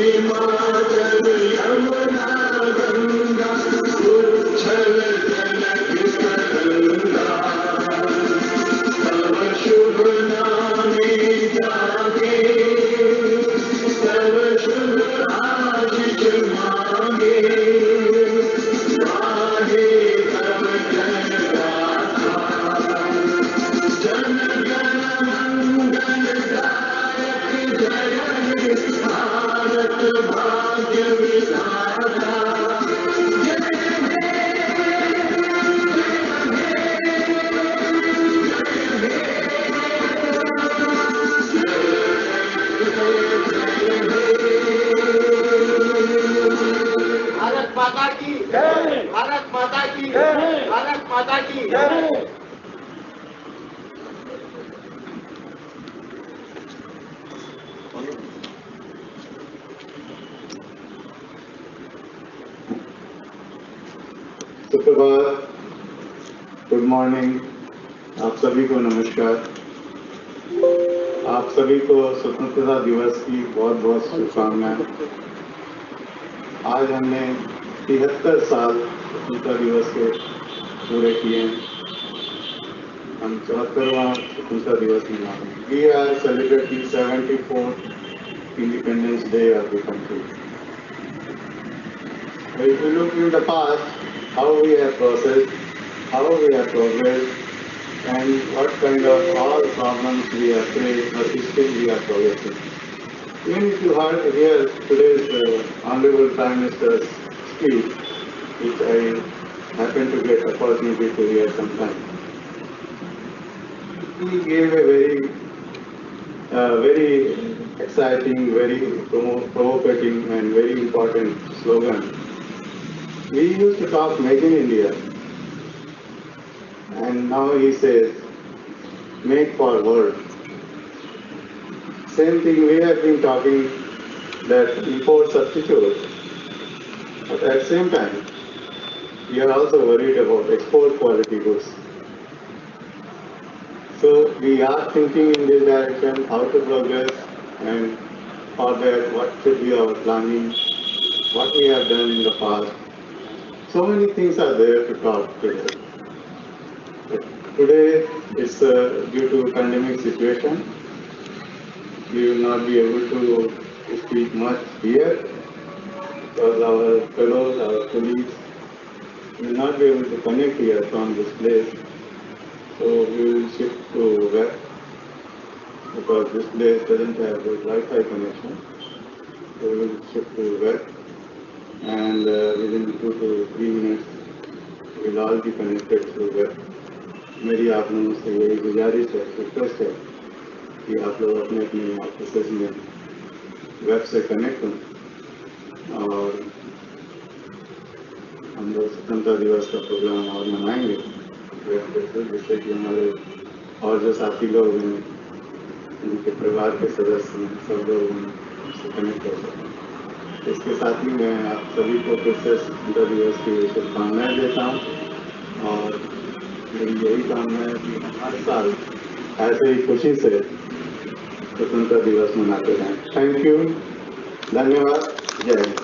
हिमाचल यमुना गंगा उच्छल जनक तरंगा तव शुभ नामे जागे तव शुभ आशीष मांगे गाहे तव जन गाथा जन गण मंगल दायक जय हे भारत भाग्य विधाता भारत माता की जय भारत माता की जय भारत माता की जय सुप्रभात, गुड मॉर्निंग। आप सभी को नमस्कार। आप सभी को स्वतंत्रता दिवस की बहुत बहुत शुभकामनाएं। आज हमने 73 साल स्वतंत्रता दिवस के पूरे किए हैं। हम 74वां स्वतंत्रता दिवस मना रहे हैं। We are celebrating 74th Independence Day of the country. If you look in the past, how we have processed, how we have progressed, and what kind of all problems we have faced, but still we are progressing. Even if you hear today's Honorable Prime Minister's speech, which I happened to get opportunity to hear sometime, he gave a very exciting, very provocative, and very important slogan. We used to talk Make in India, and now he says, Make for World. Same thing we have been talking, that import substitute, but at the same time, we are also worried about export quality goods. So we are thinking in this direction, how to progress, and for that, what should be our planning, what we have done in the past. So many things are there to talk today. But today, it's due to pandemic situation. We will not be able to speak much here because our fellows, our colleagues will not be able to connect here from this place. So we will shift to web because this place doesn't have a Wi-Fi connection. So we will shift to web, and within 2 to 3 minutes we will all be connected through web. मेरी आप लोगों से यही गुजारिश है, request है कि आप लोग अपने अपने ऑफिस में वेब से कनेक्ट हों और हम लोग स्वतंत्रता दिवस का प्रोग्राम और मनाएंगे वेब पे, जिससे कि हमारे और जो साथी लोग हैं, उनके परिवार के सदस्य हैं, सब लोग उनसे कनेक्ट कर सकें। इसके साथ ही मैं आप सभी को फिर से स्वतंत्रता दिवस की शुभकामनाएं देता हूँ और मेरी यही कामना है कि हर साल ऐसे ही खुशी से स्वतंत्रता दिवस मनाते रहें। थैंक यू, धन्यवाद, जय Hind.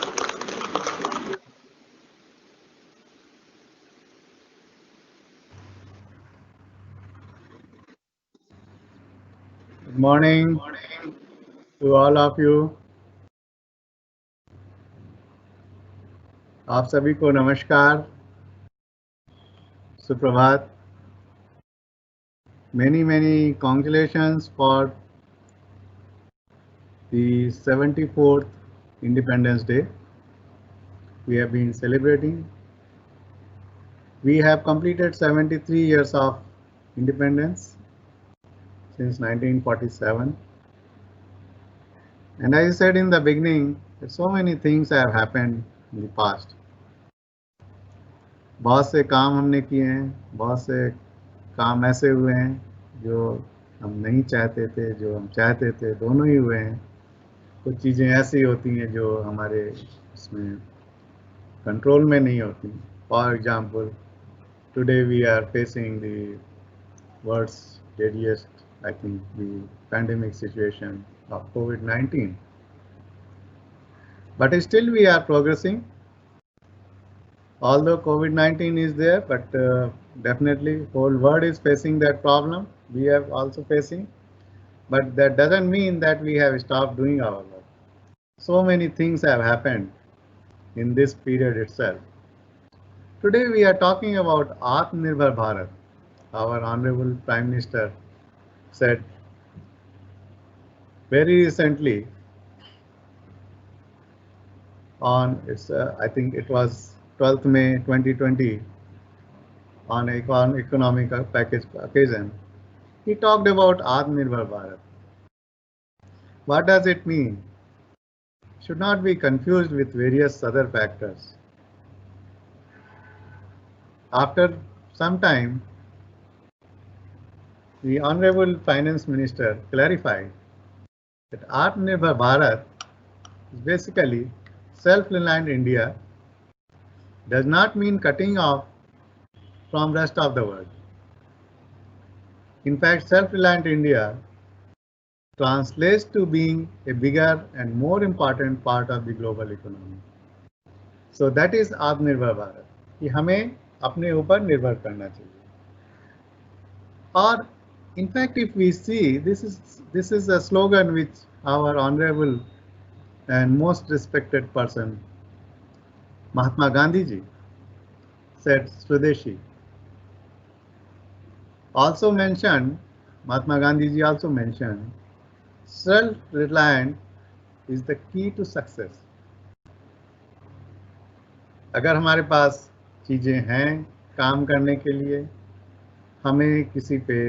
Good morning to all of you. आप सभी को नमस्कार, सुप्रभात। Many congratulations for the 74th Independence Day. We have been celebrating. We have completed 73 years of independence since 1947. And as I said in the beginning, that so many things have happened in the past. बहुत से काम हमने किए हैं, बहुत से काम ऐसे हुए हैं जो हम नहीं चाहते थे, जो हम चाहते थे, दोनों ही हुए हैं। कुछ चीज़ें ऐसी होती हैं जो हमारे इसमें कंट्रोल में नहीं होती। For example, today we are facing the world's deadliest, I think, the pandemic situation of COVID-19. but still we are progressing. Although COVID-19 is there, but definitely whole world is facing that problem. We are also facing, but that doesn't mean that we have stopped doing our work. So many things have happened in this period itself. Today we are talking about Atmanirbhar Bharat. Our Honorable Prime Minister said very recently on its, I think it was 12th May 2020, on economic package occasion, he talked about Atmanirbhar Bharat. What does it mean? Should not be confused with various other factors. After some time, the Honorable Finance Minister clarified that Atmanirbhar Bharat is basically self-reliant India, does not mean cutting off from rest of the world. In fact, self-reliant India translates to being a bigger and more important part of the global economy. So that is Atmanirbhar Bharat, कि हमें अपने ऊपर निर्भर करना चाहिए. और in fact, if we see, this is a slogan which our honorable and most respected person, Mahatma Gandhi ji, said Swadeshi. Also mentioned, Mahatma Gandhi ji also mentioned, self-reliant is the key to success. अगर हमारे पास चीज़ें हैं काम करने के लिए, हमें किसी पे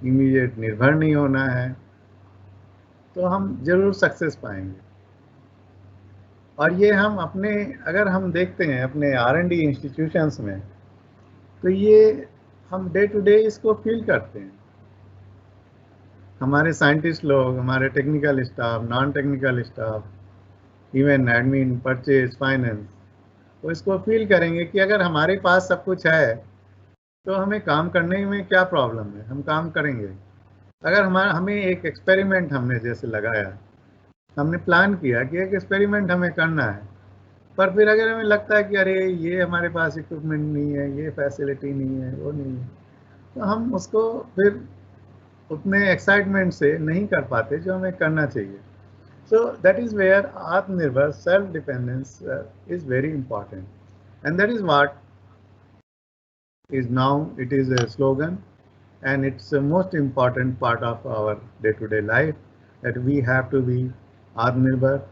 इमीडिएट निर्भर नहीं होना है, तो हम जरूर सक्सेस पाएंगे. और ये हम अपने, अगर हम देखते हैं अपने R&D इंस्टीट्यूशंस में, तो ये हम डे टू डे इसको फील करते हैं. हमारे साइंटिस्ट लोग, हमारे technical staff, non technical staff, even admin, purchase, finance, वो इसको फील करेंगे कि अगर हमारे पास सब कुछ है तो हमें काम करने में क्या प्रॉब्लम है, हम काम करेंगे. अगर हमें एक एक्सपेरिमेंट हमने जैसे लगाया, हमने प्लान किया कि एक एक्सपेरिमेंट हमें करना है, पर फिर अगर हमें लगता है कि अरे ये हमारे पास इक्विपमेंट नहीं है, ये फैसिलिटी नहीं है, वो नहीं है, तो हम उसको फिर उतने एक्साइटमेंट से नहीं कर पाते जो हमें करना चाहिए. So that is where Atmanirbhar, self-dependence is very important, and that is what is now, it is a slogan, and it's the most important part of our day-to-day life, that we have to be Atmanirbhar.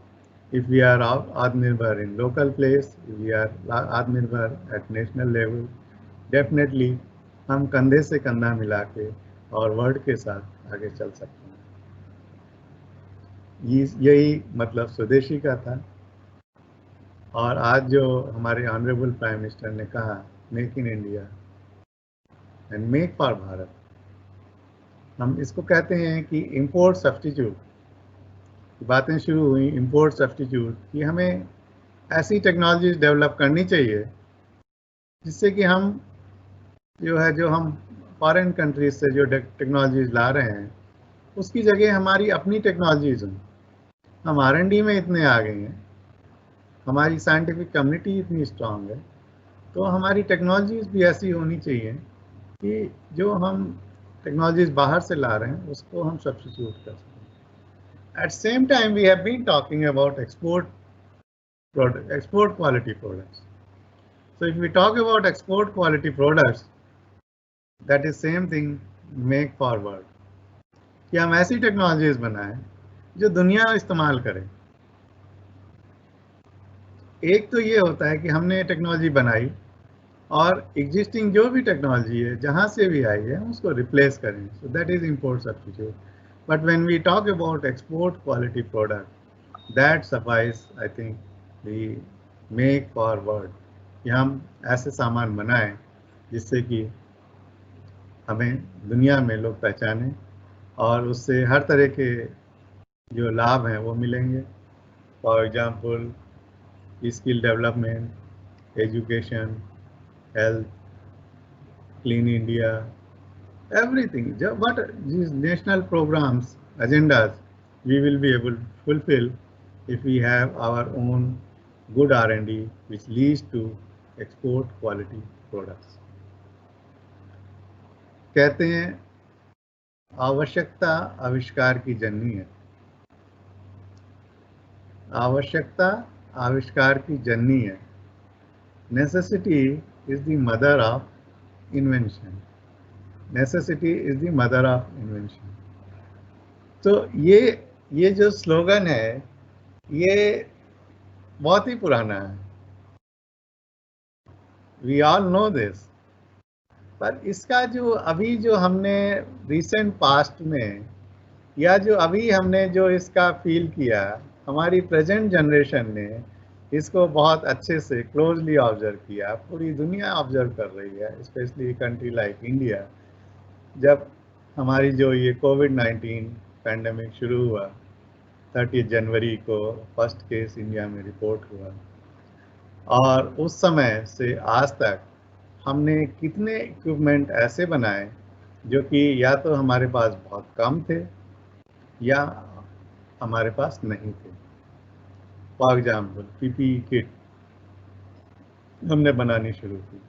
If we are Atmanirbhar in local place, if we are Atmanirbhar at national level, definitely हम कंधे से कंधा मिला के और world के साथ आगे चल सकते हैं. यही मतलब स्वदेशी का था. और आज जो हमारे ऑनरेबल प्राइम मिनिस्टर ने कहा, make in India and make for Bharat, हम इसको कहते हैं कि इंपोर्ट सब्स्टिट्यूट. बातें शुरू हुई इंपोर्ट सब्स्टिट्यूट कि हमें ऐसी टेक्नोलॉजीज डेवलप करनी चाहिए जिससे कि हम जो हम फॉरेन कंट्रीज से जो टेक्नोलॉजीज ला रहे हैं उसकी जगह हमारी अपनी टेक्नोलॉजीज हों. हम R&D में इतने आ गए हैं, हमारी साइंटिफिक कम्युनिटी इतनी स्ट्रांग है, तो हमारी टेक्नोलॉजीज भी ऐसी होनी चाहिए कि जो हम टेक्नोलॉजीज बाहर से ला रहे हैं उसको हम सब्स्टिट्यूट कर सकें. At same time, we have been talking about export quality products. So if we talk about export quality products, that is same thing, make forward. कि हम ऐसी टेक्नोलॉजीज बनाएं जो दुनिया इस्तेमाल करे. एक तो ये होता है कि हमने टेक्नोलॉजी बनाई और एग्जिस्टिंग जो भी टेक्नोलॉजी है जहाँ से भी आई है उसको रिप्लेस करें. So that is import substitute. But when we talk about export quality product, that suffice I think we make forward, कि हम ऐसे सामान बनाएं जिससे कि हमें दुनिया में लोग पहचानें और उससे हर तरह के जो लाभ हैं वो मिलेंगे. For example skill development, education, health, clean India, everything. What these national programs, agendas, we will be able to fulfill if we have our own good R&D which leads to export quality products. कहते हैं आवश्यकता आविष्कार की जननी है। आवश्यकता आविष्कार की जननी है। Necessity is the mother of invention. Necessity is the mother of invention. तो ये जो स्लोगन है ये बहुत ही पुराना है। We all know this. पर इसका जो अभी जो हमने रिसेंट पास्ट में या जो अभी हमने जो इसका फील किया, हमारी प्रेजेंट जनरेशन ने इसको बहुत अच्छे से क्लोजली ऑब्जर्व किया। पूरी दुनिया ऑब्जर्व कर रही है, स्पेशली कंट्री लाइक इंडिया। जब हमारी जो ये कोविड-19 पैंडेमिक शुरू हुआ, 30 जनवरी को फर्स्ट केस इंडिया में रिपोर्ट हुआ और उस समय से आज तक हमने कितने इक्विपमेंट ऐसे बनाए जो कि या तो हमारे पास बहुत कम थे या हमारे पास नहीं थे। फॉर एग्जाम्पल पीपीई किट हमने बनानी शुरू की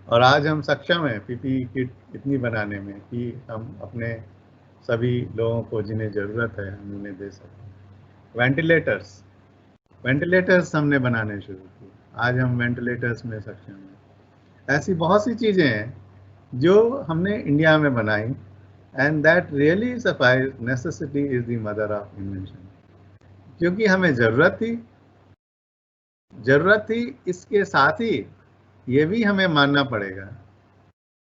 और आज हम सक्षम हैं पीपीई किट इतनी बनाने में कि हम अपने सभी लोगों को जिन्हें ज़रूरत है हम उन्हें दे सकें। वेंटिलेटर्स हमने बनाने शुरू की, आज हम वेंटिलेटर्स में सक्षम हैं। ऐसी बहुत सी चीज़ें हैं जो हमने इंडिया में बनाई and that really suffice. Necessity is the mother of invention. क्योंकि हमें ज़रूरत थी। इसके साथ ही ये भी हमें मानना पड़ेगा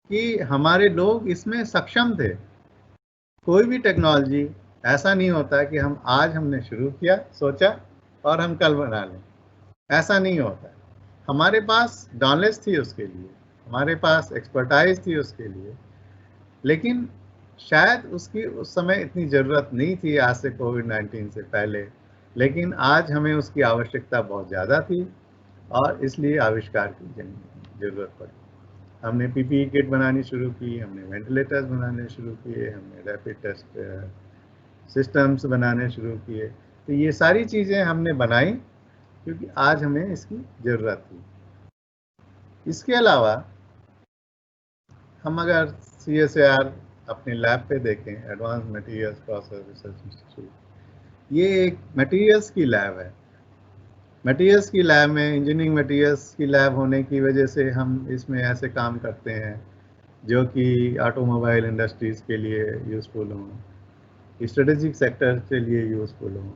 कि हमारे लोग इसमें सक्षम थे। कोई भी टेक्नोलॉजी ऐसा नहीं होता कि हम आज हमने शुरू किया, सोचा और हम कल बना लें, ऐसा नहीं होता। हमारे पास नॉलेज थी उसके लिए, हमारे पास एक्सपर्टाइज थी उसके लिए, लेकिन शायद उसकी उस समय इतनी ज़रूरत नहीं थी आज से कोविड-19 से पहले, लेकिन आज हमें उसकी आवश्यकता बहुत ज़्यादा थी और इसलिए आविष्कार की ज़रूरत पड़ी। हमने पीपीई किट बनानी शुरू की, हमने वेंटिलेटर्स बनाने शुरू किए, हमने रैपिड टेस्ट सिस्टम्स बनाने शुरू किए। तो ये सारी चीज़ें हमने बनाई क्योंकि आज हमें इसकी ज़रूरत थी। इसके अलावा हम अगर CSIR अपने लैब पे देखें, advance materials process research institute, ये एक मटेरियल्स की लैब है। मटेरियल्स की लैब में इंजीनियरिंग मटेरियल्स की लैब होने की वजह से हम इसमें ऐसे काम करते हैं जो कि ऑटोमोबाइल इंडस्ट्रीज़ के लिए यूज़फुल हों, स्ट्रेटेजिक सेक्टर के लिए यूज़फुल हों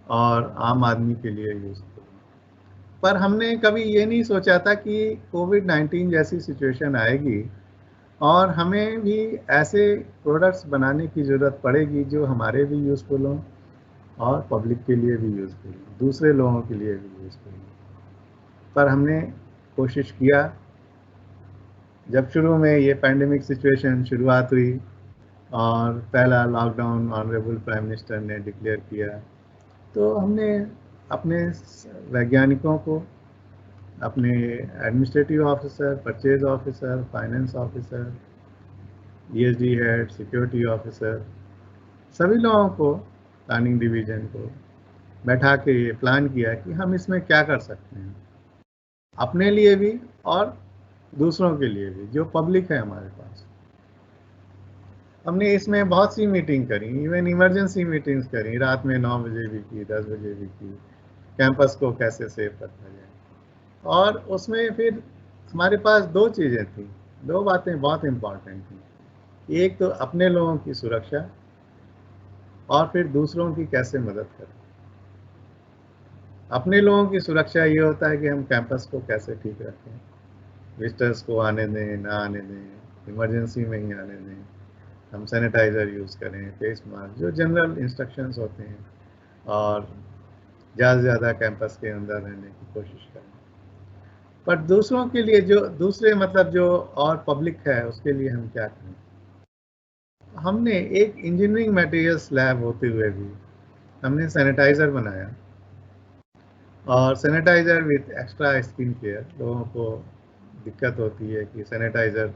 और आम आदमी के लिए यूज़फुल हों। पर हमने कभी ये नहीं सोचा था कि कोविड-19 जैसी सिचुएशन आएगी और हमें भी ऐसे प्रोडक्ट्स बनाने की ज़रूरत पड़ेगी जो हमारे भी यूज़फुल हों और पब्लिक के लिए भी यूज़फुल हों, दूसरे लोगों के लिए भी यूज़फुल हों। पर हमने कोशिश किया। जब शुरू में ये पैंडेमिक सिचुएशन शुरुआत हुई और पहला लॉकडाउन ऑनरेबल प्राइम मिनिस्टर ने डिक्लेयर किया, तो हमने अपने वैज्ञानिकों को, अपने administrative officer, purchase officer, finance officer, ESD head, security officer, सभी लोगों को, प्लानिंग डिवीज़न को बैठा के ये प्लान किया कि हम इसमें क्या कर सकते हैं, अपने लिए भी और दूसरों के लिए भी, जो पब्लिक है हमारे पास। हमने इसमें बहुत सी मीटिंग करी, इवन इमरजेंसी मीटिंग्स करी, रात में 9 बजे भी की, 10 बजे भी की, कैंपस को कैसे सेव रखा जाए। और उसमें फिर हमारे पास दो चीज़ें थी, दो बातें बहुत इम्पॉर्टेंट थी। एक तो अपने लोगों की सुरक्षा और फिर दूसरों की कैसे मदद करें। अपने लोगों की सुरक्षा ये होता है कि हम कैंपस को कैसे ठीक रखें, विजिटर्स को आने दें, ना आने दें, इमरजेंसी में ही आने दें, हम सैनिटाइज़र यूज़ करें, फेस मास्क, जो जनरल इंस्ट्रक्शंस होते हैं, और ज़्यादा से ज़्यादा कैंपस के अंदर रहने की कोशिश करें। पर दूसरों के लिए, जो दूसरे मतलब जो और पब्लिक है, उसके लिए हम क्या करें। हमने एक इंजीनियरिंग मटेरियल्स लैब होते हुए भी हमने सैनिटाइज़र बनाया, और sanitiser with extra skin care. लोगों को दिक्कत होती है कि सैनिटाइज़र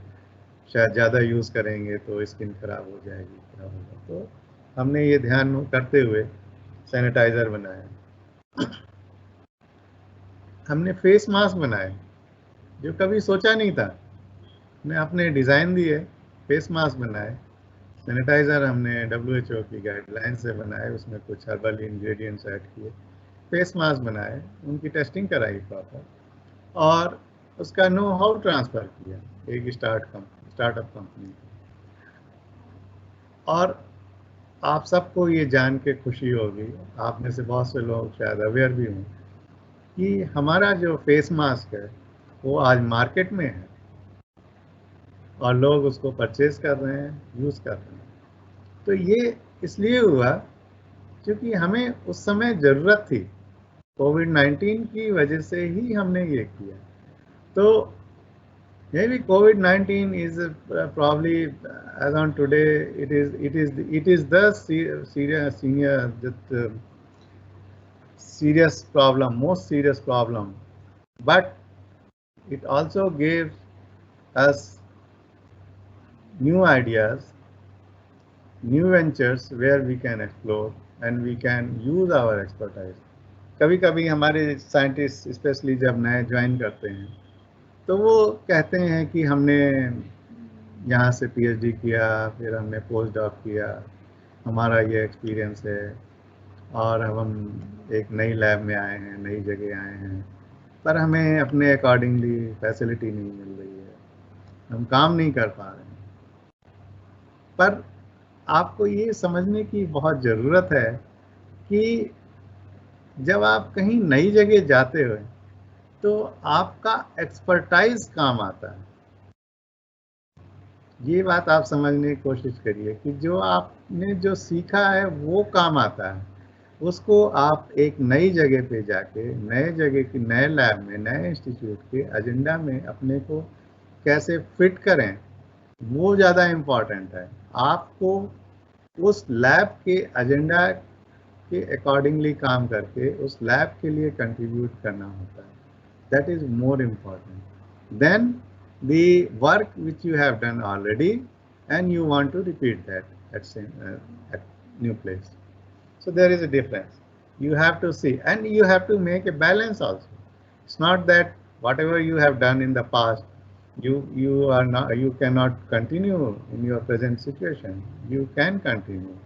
शायद ज़्यादा यूज़ करेंगे तो स्किन खराब हो जाएगी, खराब होगा। तो हमने ये ध्यान करते हुए सैनिटाइजर बनाए, हमने फेस मास्क बनाए जो कभी सोचा नहीं था, हमने अपने डिज़ाइन दिए, फेस मास्क बनाए। सैनिटाइज़र हमने WHO की गाइडलाइन से बनाए, उसमें कुछ हर्बल इंग्रेडिएंट्स ऐड किए, फेस मास्क बनाए, उनकी टेस्टिंग कराई प्रॉपर और उसका नो हाउ ट्रांसफ़र किया एक स्टार्टअप कंपनी को। और आप सबको ये जान के खुशी होगी, आप में से बहुत से लोग शायद अवेयर भी हों कि हमारा जो फेस मास्क है वो आज मार्केट में है और लोग उसको परचेज कर रहे हैं, यूज़ कर रहे हैं। तो ये इसलिए हुआ क्योंकि हमें उस समय ज़रूरत थी, कोविड-19 की वजह से ही हमने ये किया। तो maybe COVID-19 is probably as on today it is the serious problem, most serious problem, but it also gave us new ideas, new ventures where we can explore and we can use our expertise. कभी कभी हमारे scientist specially जब नए join करते हैं तो वो कहते हैं कि हमने यहाँ से PhD किया, फिर हमने पोस्ट डॉक किया, हमारा ये एक्सपीरियंस है और अब हम एक नई लैब में आए हैं, नई जगह आए हैं, पर हमें अपने अकॉर्डिंगली फैसिलिटी नहीं मिल रही है, हम काम नहीं कर पा रहे हैं। पर आपको ये समझने की बहुत ज़रूरत है कि जब आप कहीं नई जगह जाते हो तो आपका एक्सपर्टाइज काम आता है। ये बात आप समझने की कोशिश करिए कि जो आपने जो सीखा है वो काम आता है, उसको आप एक नई जगह पे जाके नए जगह की नए लैब में नए इंस्टीट्यूट के एजेंडा में अपने को कैसे फिट करें, वो ज़्यादा इम्पॉर्टेंट है। आपको उस लैब के एजेंडा के अकॉर्डिंगली काम करके उस लैब के लिए कंट्रीब्यूट करना होता है। That is more important than the work which you have done already and you want to repeat that at new place. So there is a difference. You have to see and you have to make a balance also. It's not that whatever you have done in the past you cannot continue in your present situation. You can continue,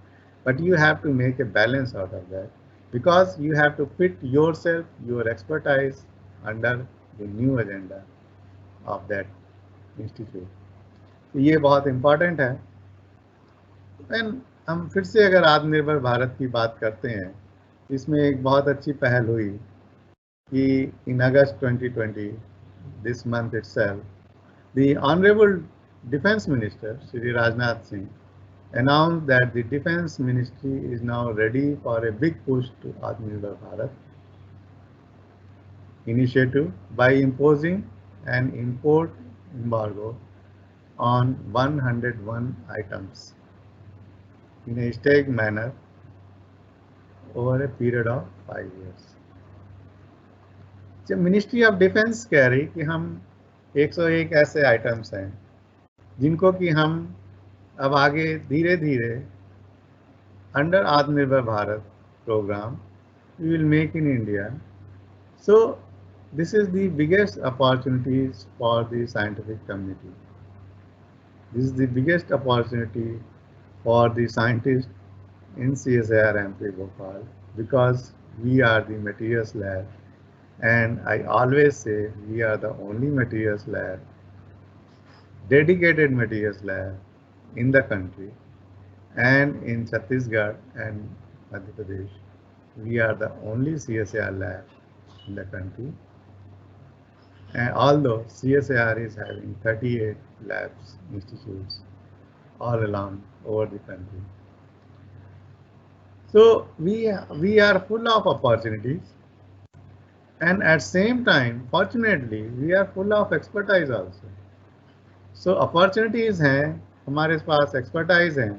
but you have to make a balance out of that because you have to fit yourself, your expertise under the new agenda of that institute. ये बहुत important है। And हम फिर से अगर आत्मनिर्भर भारत की बात करते हैं, इसमें एक बहुत अच्छी पहल हुई कि इन अगस्त 2020 this month itself, the Honorable Defense Minister Shri Rajnath Singh announced that the Defense Ministry is now ready for a big push to Atmanirbhar Bharat initiative by imposing an import embargo on 101 items in a staged manner over a period of 5 years. जब ministry of defence कह रही कि हम 101 ऐसे items हैं जिनको कि हम अब आगे धीरे धीरे under Aatmanirbhar Bharat programme we will make in India. So this is the biggest opportunities for the scientific community. This is the biggest opportunity for the scientists in CSIR MP Bhopal because we are the materials lab, and I always say we are the only materials lab, dedicated materials lab in the country, and in Chhattisgarh and Madhya Pradesh we are the only CSIR lab in the country, and although CSIR is having 38 labs, institutes all along over the country. So we are full of opportunities, and at same time fortunately we are full of expertise also. So opportunities हैं, हमारे पास expertise हैं,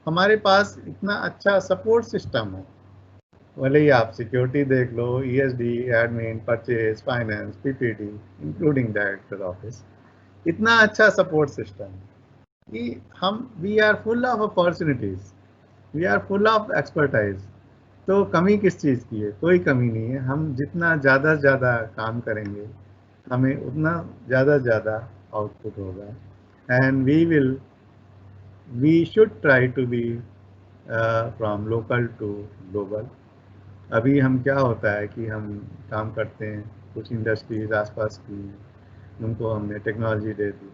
हमारे पास इतना अच्छा support system हो, भले ही आप security देख लो, ESD, admin, purchase, finance, PPD including director office, इतना अच्छा सपोर्ट सिस्टम कि हम we are full of opportunities, we are full of expertise, तो कमी किस चीज़ की है? कोई कमी नहीं है। हम जितना ज़्यादा से ज़्यादा काम करेंगे, हमें उतना ज़्यादा से ज़्यादा आउटपुट होगा। And we should try to be from local to global. अभी हम क्या होता है कि हम काम करते हैं, कुछ इंडस्ट्रीज आसपास की, उनको हमने टेक्नोलॉजी दे दी,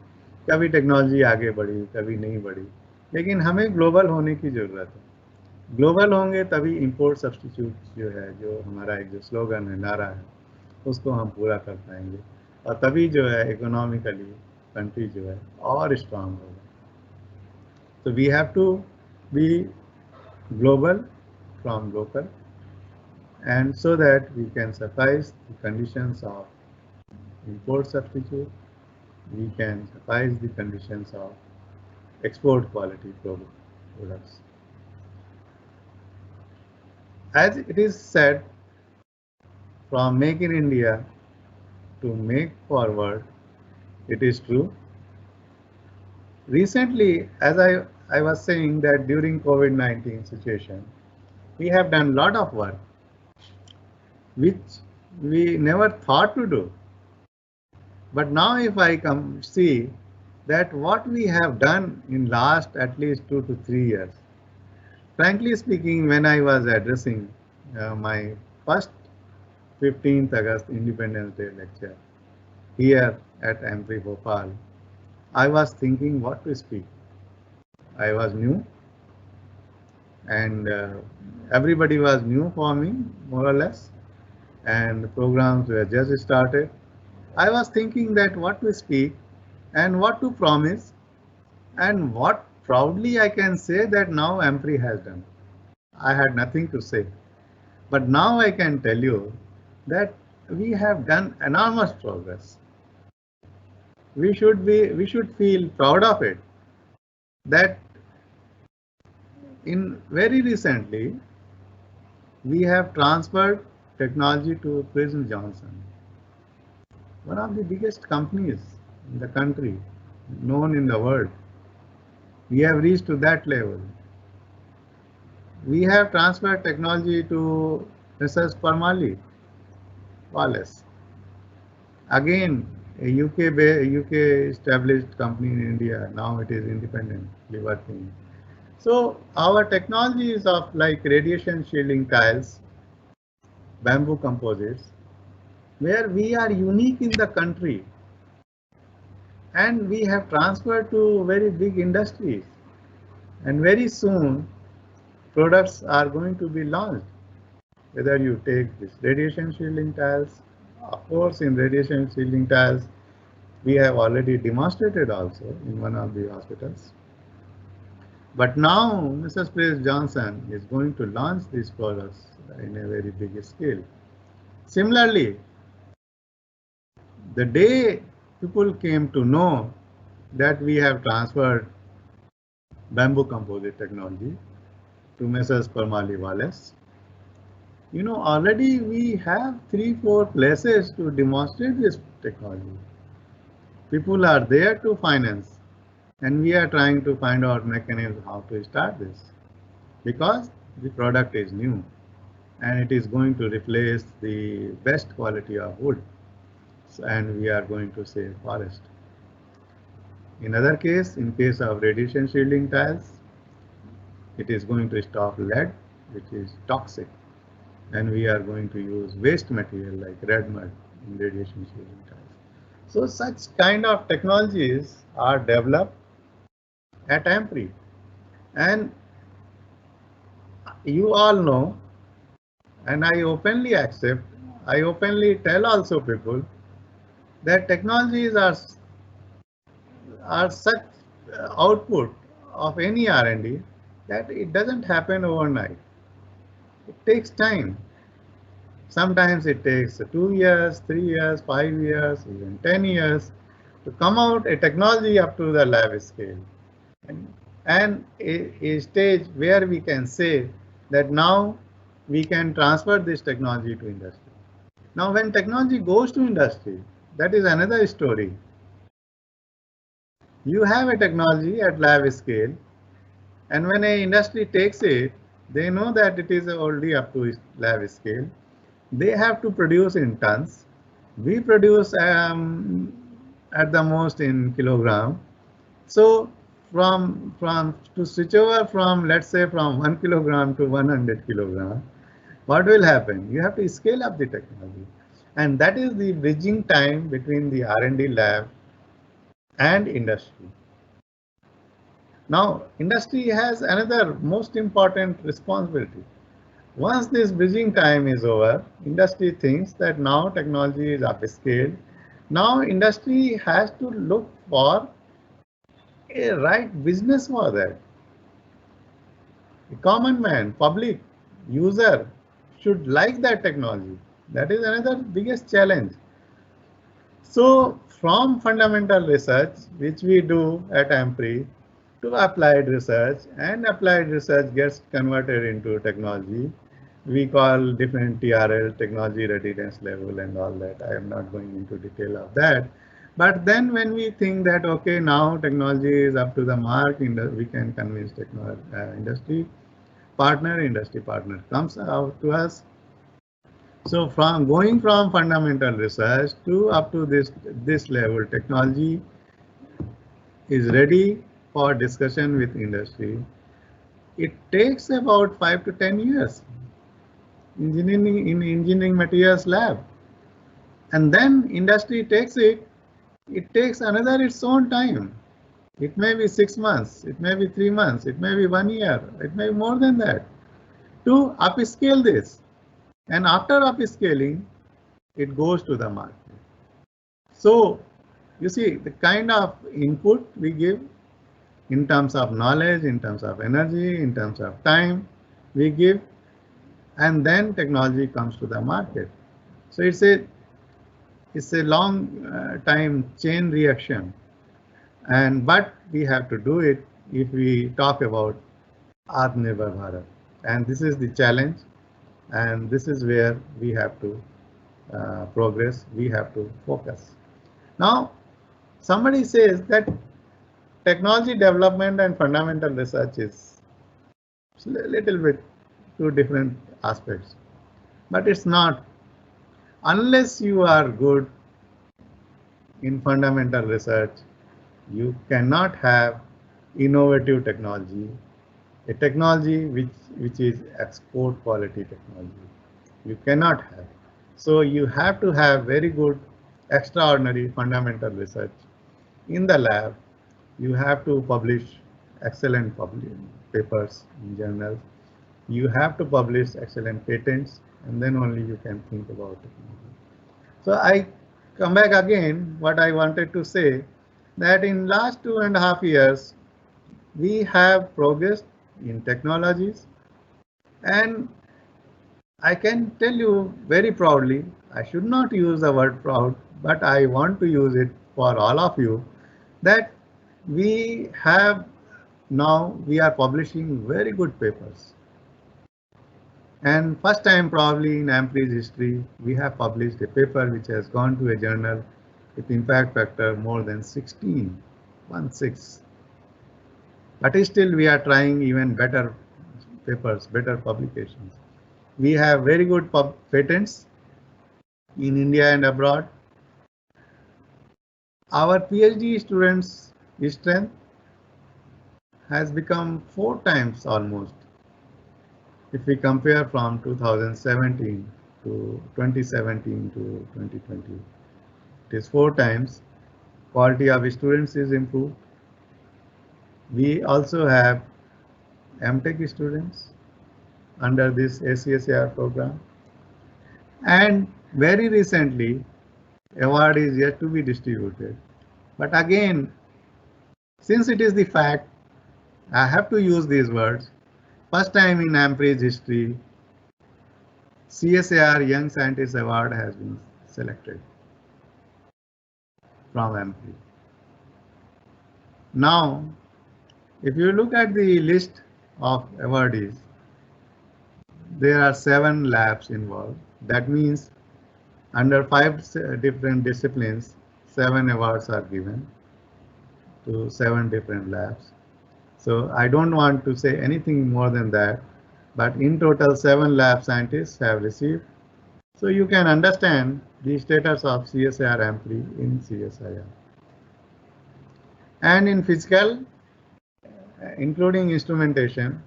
कभी टेक्नोलॉजी आगे बढ़ी, कभी नहीं बढ़ी, लेकिन हमें ग्लोबल होने की ज़रूरत है। ग्लोबल होंगे तभी इंपोर्ट सब्स्टिट्यूट जो है, जो हमारा एक जो स्लोगन है, नारा है, उसको हम पूरा कर पाएंगे, और तभी जो है इकोनॉमिकली कंट्री जो है और स्ट्रांग होगा। तो we have to be global from local, and so that we can suffice the conditions of import substitute, we can suffice the conditions of export quality products. As it is said, from make in India to make forward, it is true. Recently, as I was saying that during COVID-19 situation, we have done a lot of work which we never thought to do. But now if I come see that what we have done in last at least 2 to 3 years, frankly speaking, when I was addressing my first 15th August Independence Day lecture here at AMPRI Bhopal, I was thinking what to speak. I was new, and everybody was new for me, more or less, and the programs were just started. I was thinking that what to speak and what to promise, and what proudly I can say that now AMPRI has done. I had nothing to say, but now I can tell you that we have done enormous progress. We should feel proud of it. That in very recently we have transferred technology to Prison Johnson, one of the biggest companies in the country, known in the world. We have reached to that level. We have transferred technology to Mrs. Parmali Wallace. Again, a UK established company in India. Now it is independently working. So our technologies of like radiation shielding tiles, bamboo composites, where we are unique in the country, and we have transferred to very big industries, and very soon products are going to be launched. Whether you take this radiation shielding tiles, of course in radiation shielding tiles we have already demonstrated also in one of the hospitals. But now Mrs. Prison Johnson is going to launch these products in a very big scale. Similarly, the day people came to know that we have transferred bamboo composite technology to Mrs. Parmali Wallace, you know, already we have 3-4 places to demonstrate this technology. People are there to finance, and we are trying to find out mechanisms how to start this, because the product is new and it is going to replace the best quality of wood, and we are going to save forest. In other case, in case of radiation shielding tiles, it is going to stop lead, which is toxic, and we are going to use waste material like red mud in radiation shielding tiles. So such kind of technologies are developed at AMPRI, and you all know, and I openly accept, I openly tell also people that technologies are such output of any R&D that it doesn't happen overnight. It takes time. Sometimes it takes 2 years, 3 years, 5 years, even 10 years to come out a technology up to the lab scale, and a stage where we can say that now we can transfer this technology to industry. Now when technology goes to industry, that is another story. You have a technology at lab scale, and when an industry takes it, They know that it is already up to lab scale. They have to produce in tons. We produce at the most in kilogram. So from to switch over from, let's say, from 1 kilogram to 100 kilogram, what will happen? You have to scale up the technology, and that is the bridging time between the R&D lab and industry. Now, industry has another most important responsibility. Once this bridging time is over, industry thinks that now technology is upscaled. Now industry has to look for a right business for that. The common man, public user should like that technology. That is another biggest challenge. So from fundamental research, which we do at AMPRI, to applied research, and applied research gets converted into technology. We call different TRL, technology readiness level, and all that. I am not going into detail of that. But then when we think that, okay, now technology is up to the mark, we can convince industry partner comes out to us. So from going from fundamental research to up to this level, technology is ready for discussion with industry. It takes about 5 to 10 years engineering materials lab, and then industry takes it. It takes another its own time. It may be 6 months, it may be 3 months, it may be 1 year, it may be more than that to upscale this. And after upscaling, it goes to the market. So you see the kind of input we give in terms of knowledge, in terms of energy, in terms of time we give, and then technology comes to the market. So it's a long time chain reaction, but we have to do it if we talk about Atmanirbhar Bharat, and this is the challenge, and this is where we have to progress, we have to focus. Now somebody says that technology development and fundamental research is a little bit two different aspects, but it's not. Unless you are good in fundamental research, you cannot have innovative technology, a technology which is export quality technology. You cannot have. So you have to have very good extraordinary fundamental research in the lab. You have to publish excellent papers in journals. You have to publish excellent patents, and then only you can think about technology. So I come back again, what I wanted to say, that in last 2.5 years, we have progressed in technologies, and I can tell you very proudly, I should not use the word proud, but I want to use it for all of you, that we are publishing very good papers. And first time probably in AMPRI's history, we have published a paper which has gone to a journal with impact factor more than 16. But still we are trying even better papers, better publications. We have very good patents in India and abroad. Our PhD students' strength has become 4 times almost. If we compare from 2017 to 2017 to 2020, it is 4 times. Quality of students is improved. We also have MTech students under this ACSAR program, and very recently award is yet to be distributed. But again, since it is the fact, I have to use these words. First time in AMPRI's history, CSAR Young Scientist Award has been selected from AMPRI. Now, if you look at the list of awardees, there are 7 labs involved. That means under 5 different disciplines, 7 awards are given to 7 different labs. So I don't want to say anything more than that. but in total 7 lab scientists have received. So you can understand the status of CSIR Ampere in CSIR. And in physical, including instrumentation,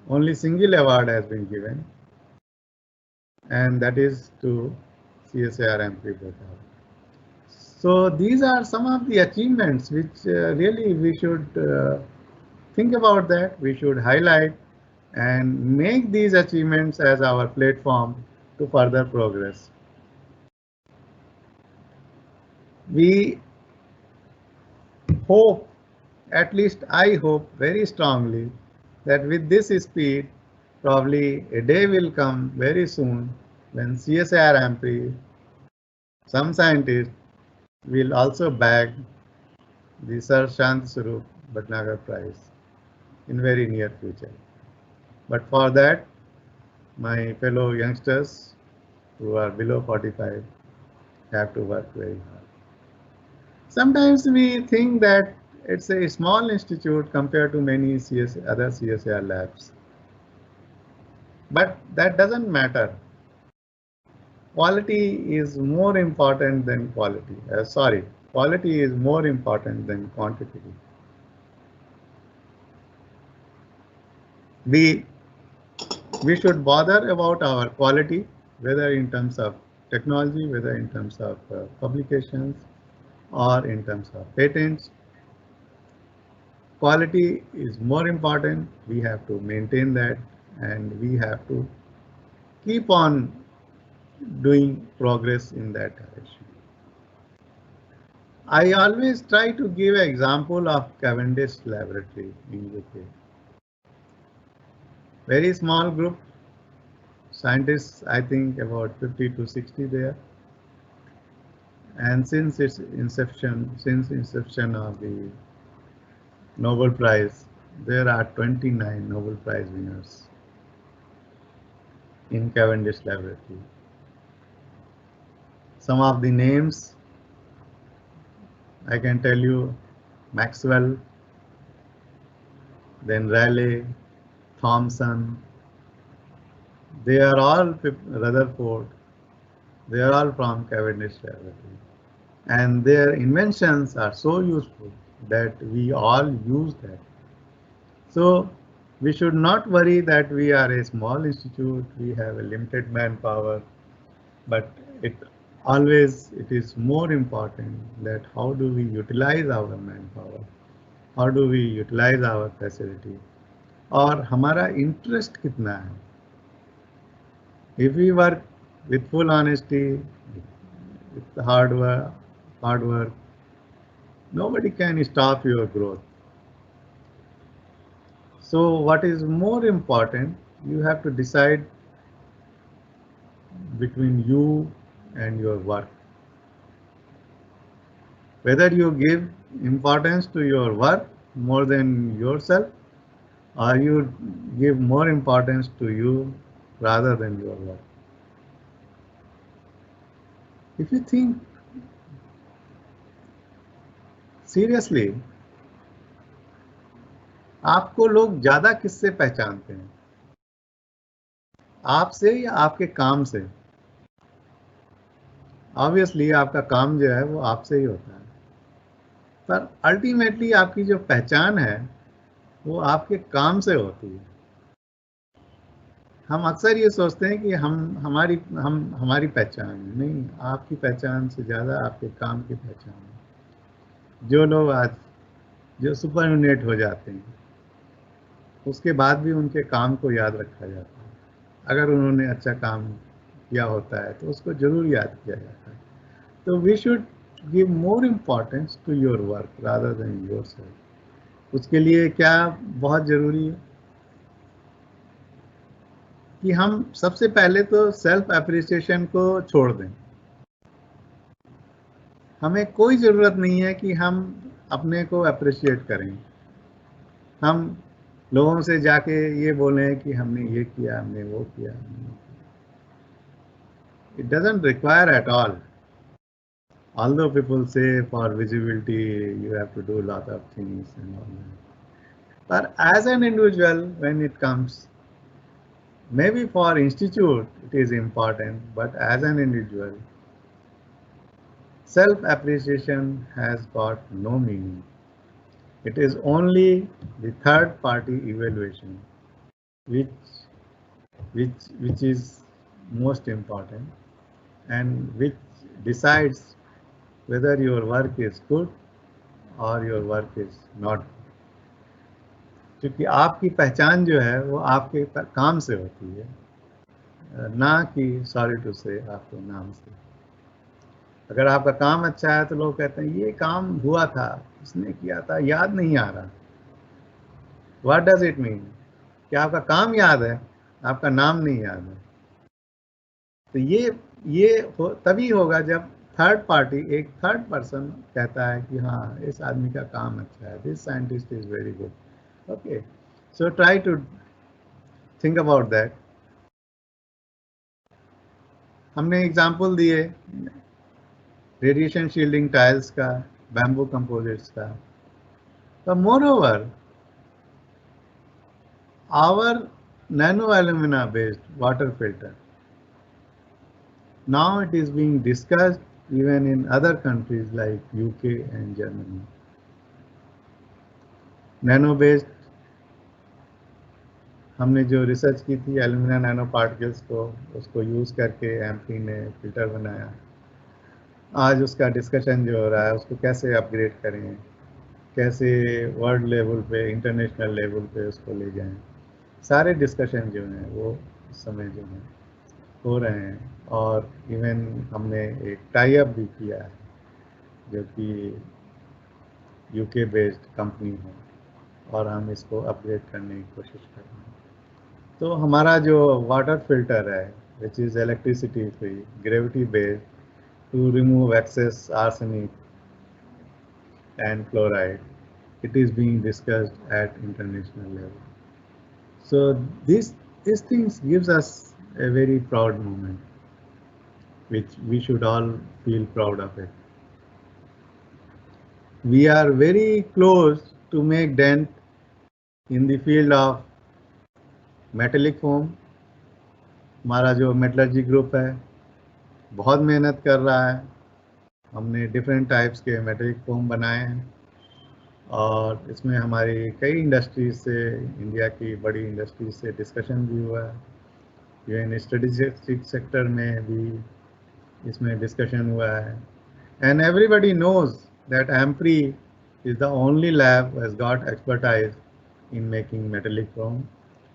only single award has been given, and that is to CSIR Ampere Bhopal. So these are some of the achievements which really we should think about that. We should highlight and make these achievements as our platform to further progress. We hope, at least I hope very strongly, that with this speed, probably a day will come very soon when CSIR Ampere, some scientists will also bag the Sir Shant Swarup Bhatnagar Prize in very near future. But for that, my fellow youngsters who are below 45 have to work very hard. Sometimes we think that it's a small institute compared to many other CSIR labs. But that doesn't matter. Quality is more important than quality. Quality is more important than quantity. We should bother about our quality, whether in terms of technology, whether in terms of publications, or in terms of patents. Quality is more important. We have to maintain that, and we have to keep on doing progress in that direction. I always try to give an example of Cavendish Laboratory in UK. Very small group, scientists, I think about 50 to 60 there. And since its inception, of the Nobel Prize, there are 29 Nobel Prize winners in Cavendish Laboratory. Some of the names I can tell you: Maxwell, then Rayleigh, Thomson. They are all Rutherford. They are all from Cavendish Laboratory, and their inventions are so useful that we all use that. So we should not worry that we are a small institute, we have a limited manpower, but it is more important that how do we utilize our manpower, how do we utilize our facility, और हमारा interest कितना है. If we work with full honesty, with hard work, nobody can stop your growth. So what is more important, you have to decide between you and your work. Whether you give importance to your work more than yourself, or you give more importance to you rather than your work. If you think seriously, आपको लोग ज्यादा किससे पहचानते हैं, आपसे या आपके काम से? ऑब्वियसली आपका काम जो है वो आपसे ही होता है, पर अल्टीमेटली आपकी जो पहचान है वो आपके काम से होती है. हम अक्सर ये सोचते हैं कि हमारी पहचान है. नहीं, आपकी पहचान से ज़्यादा आपके काम की पहचान है. जो लोग आज जो सुपरनेट हो जाते हैं, उसके बाद भी उनके काम को याद रखा जाता है. अगर उन्होंने अच्छा काम किया होता है तो उसको जरूर याद किया जाता है. तो we should give more importance to your work rather than yourself. उसके लिए क्या बहुत ज़रूरी है कि हम सबसे पहले तो सेल्फ एप्रिसिएशन को छोड़ दें. हमें कोई ज़रूरत नहीं है कि हम अपने को अप्रिशिएट करें. हम लोगों से जाके ये बोलें कि हमने ये किया, हमने वो किया. It doesn't require at all. Although people say for visibility you have to do a lot of things and all that, but as an individual, when it comes, maybe for institute it is important, but as an individual, self-appreciation has got no meaning. It is only the third party evaluation which which is most important and which decides whether your work is good or your work is not. क्योंकि आपकी पहचान जो है वो आपके काम से होती है, ना कि सॉरी टू से आपके नाम से। अगर आपका काम अच्छा है तो लोग कहते हैं ये काम हुआ था, इसने किया था, याद नहीं आ रहा। What does it mean? कि आपका काम याद है, आपका नाम नहीं याद है। तो ये तभी होगा जब थर्ड पार्टी, एक थर्ड पर्सन कहता है कि हाँ इस आदमी का काम अच्छा है, this scientist is very good. Okay, so try to think about that. हमने एग्जाम्पल दिए रेडिएशन शील्डिंग टाइल्स का, बैम्बू कंपोजिट्स का। तो moreover our nano alumina based water filter, now it is being discussed even in other countries like UK and Germany. Nano based हमने जो research की थी alumina nano particles को, उसको use करके एमपी ने फिल्टर बनाया। आज उसका डिस्कशन जो हो रहा है उसको कैसे अपग्रेड करें, कैसे वर्ल्ड लेवल पे, इंटरनेशनल लेवल पे उसको ले जाएं। सारे डिस्कशन जो हैं वो इस समय जो हैं हो रहे हैं। और इवन हमने एक टाई अप भी किया है जो कि यूके बेस्ड कंपनी है, और हम इसको अपग्रेड करने की कोशिश कर रहे हैं। तो हमारा जो वाटर फिल्टर है which is electricity free, gravity based, to remove excess arsenic and fluoride, it is being discussed at international level. So these things gives us a very proud moment, which we should all feel proud of it. We are very close to make dent in the field of metallic foam. हमारा जो metallurgy group है बहुत मेहनत कर रहा है। हमने different types के मेटलिक फोम बनाए हैं, और इसमें हमारी कई इंडस्ट्रीज से, इंडिया की बड़ी इंडस्ट्रीज से डिस्कशन भी हुआ है। इवन स्ट्रेटेजिक सेक्टर में भी इसमें डिस्कशन हुआ है। And everybody knows that AMPRI is the only lab has got expertise in making metallic foam,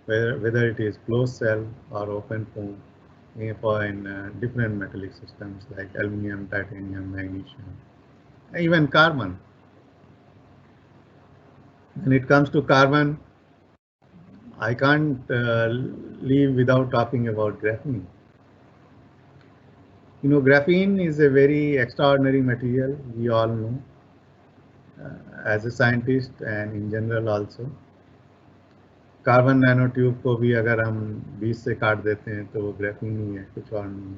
whether it is closed cell or open foam for in different metallic systems like aluminum, titanium, magnesium, even carbon. When it comes to carbon, I can't leave without talking about graphene. You know, graphene is a very extraordinary material, we all know, as a scientist and in general also. Carbon nano tube को भी अगर हम 20 से काट देते हैं तो वो ग्राफीन ही है, कुछ और नहीं है।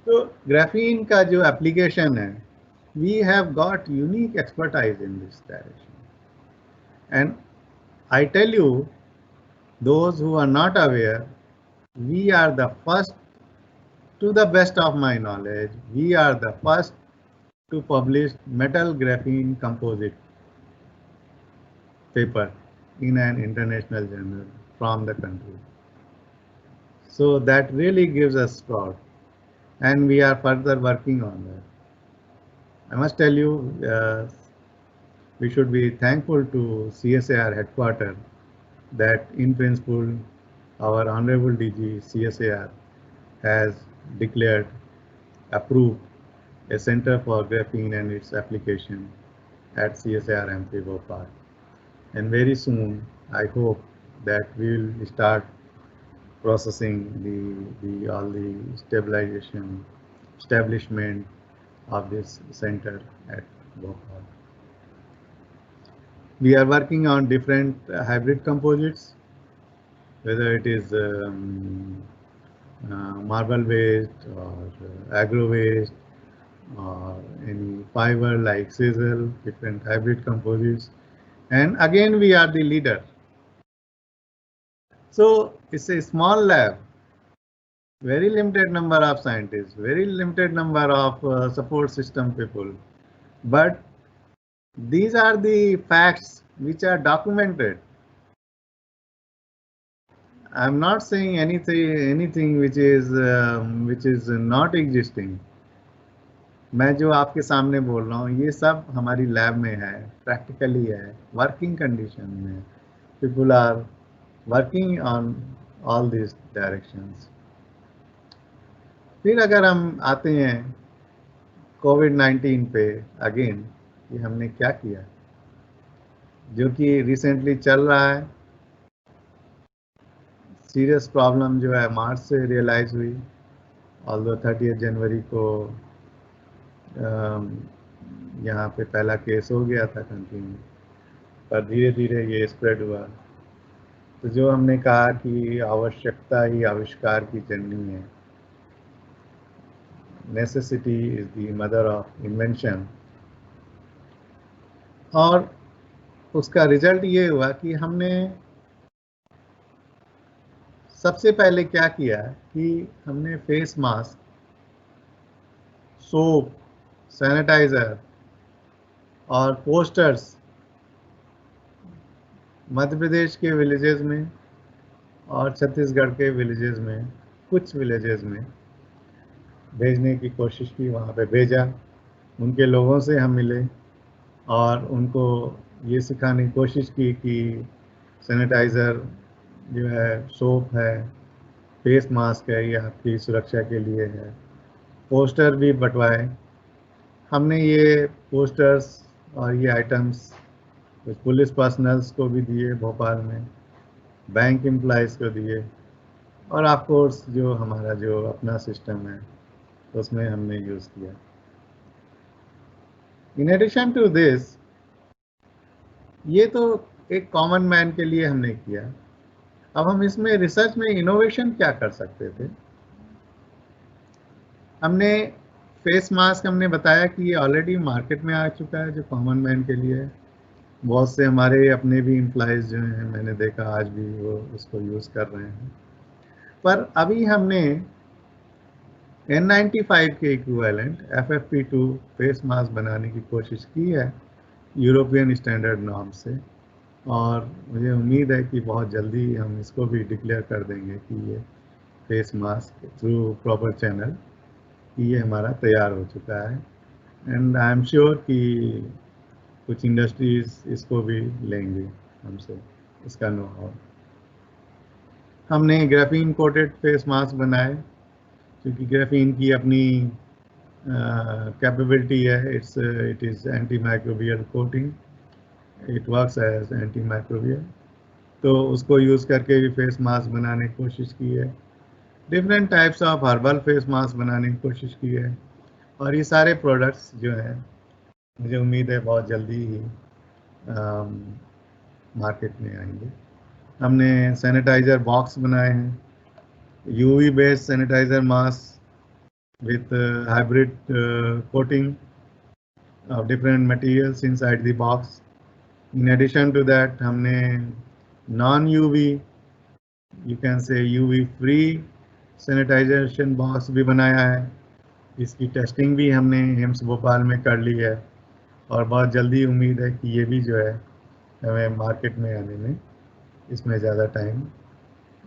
तो ग्राफीन का जो एप्लीकेशन है, we have got unique expertise in this direction. And I tell you, those who are not aware, we are the first, to the best of my knowledge, we are the first to publish metal graphene composite paper in an international journal from the country. So that really gives us proud, and we are further working on that. I must tell you, we should be thankful to CSIR headquarters that in principle our Honorable DG CSIR has declared, approved a center for graphene and its application at CSIR MP Bhopal. And very soon, I hope that we will start processing all the establishment of this center at Bhopal. We are working on different hybrid composites, whether it is marble based or agro based or any fiber like sisal, different hybrid composites. And again, we are the leader. So it's a small lab, very limited number of scientists, very limited number of support system people. But these are the facts which are documented. I'm not saying anything which is not existing. मैं जो आपके सामने बोल रहा हूँ ये सब हमारी लैब में है, प्रैक्टिकली है, वर्किंग कंडीशन में. People are working on all this directions. फिर अगर हम आते हैं कोविड-19 पे अगेन, कि हमने क्या किया, जो कि रिसेंटली चल रहा है. सीरियस प्रॉब्लम जो है मार्च से रियलाइज हुई, ऑल्दो 30 जनवरी को यहाँ पे पहला केस हो गया था कंट्री में, पर धीरे धीरे ये स्प्रेड हुआ. तो जो हमने कहा कि आवश्यकता ही आविष्कार की जननी है, necessity is the mother of invention, और उसका रिजल्ट ये हुआ कि हमने सबसे पहले क्या किया कि हमने फेस मास्क, सोप, सैनिटाइज़र और पोस्टर्स मध्य प्रदेश के विलेजेस में और छत्तीसगढ़ के विलेजेस में, कुछ विलेजेस में भेजने की कोशिश की. वहाँ पे भेजा, उनके लोगों से हम मिले और उनको ये सिखाने की कोशिश की कि सैनिटाइज़र जो है, सोप है, फेस मास्क है, ये आपकी सुरक्षा के लिए है. पोस्टर भी बंटवाए. हमने ये पोस्टर्स और ये आइटम्स कुछ पुलिस पर्सनल्स को भी दिए भोपाल में, बैंक एम्प्लॉइज़ को दिए, और ऑफ कोर्स जो हमारा जो अपना सिस्टम है उसमें हमने यूज़ किया. इन एडिशन टू दिस, ये तो एक कॉमन मैन के लिए हमने किया. अब हम इसमें रिसर्च में इनोवेशन क्या कर सकते थे. हमने फेस मास्क हमने बताया कि ये ऑलरेडी मार्केट में आ चुका है, जो कॉमन मैन के लिए है. बहुत से हमारे अपने भी एम्प्लॉइज़ जो हैं, मैंने देखा आज भी वो उसको यूज़ कर रहे हैं. पर अभी हमने N95 के इक्विवेलेंट FFP2 फेस मास्क बनाने की कोशिश की है यूरोपियन स्टैंडर्ड नॉर्म से, और मुझे उम्मीद है कि बहुत जल्दी हम इसको भी डिक्लेयर कर देंगे कि ये face mask through proper channel कि ये हमारा तैयार हो चुका है. एंड आई एम श्योर कि कुछ इंडस्ट्रीज़ इसको भी लेंगे हमसे, इसका नो हाउ. हमने ग्राफीन कोटेड फेस मास्क बनाए, क्योंकि ग्राफीन की अपनी कैपेबिलिटी है. It is antimicrobial coating, it works as antimicrobial. तो उसको यूज़ करके भी फेस मास्क बनाने की कोशिश की है. Different types of herbal face mask बनाने की कोशिश की है. और ये सारे प्रोडक्ट्स जो हैं, मुझे उम्मीद है बहुत जल्दी ही मार्केट में आएंगे. हमने सैनिटाइज़र बॉक्स बनाए हैं, UV based sanitiser mask with hybrid coating of different materials inside the box. In addition to that, हमने non-UV, you can say UV free sanitisation box भी बनाया है. इसकी टेस्टिंग भी हमने एम्स भोपाल में कर ली है, और बहुत जल्दी उम्मीद है कि ये भी जो है हमें मार्केट में आने में इसमें ज़्यादा टाइम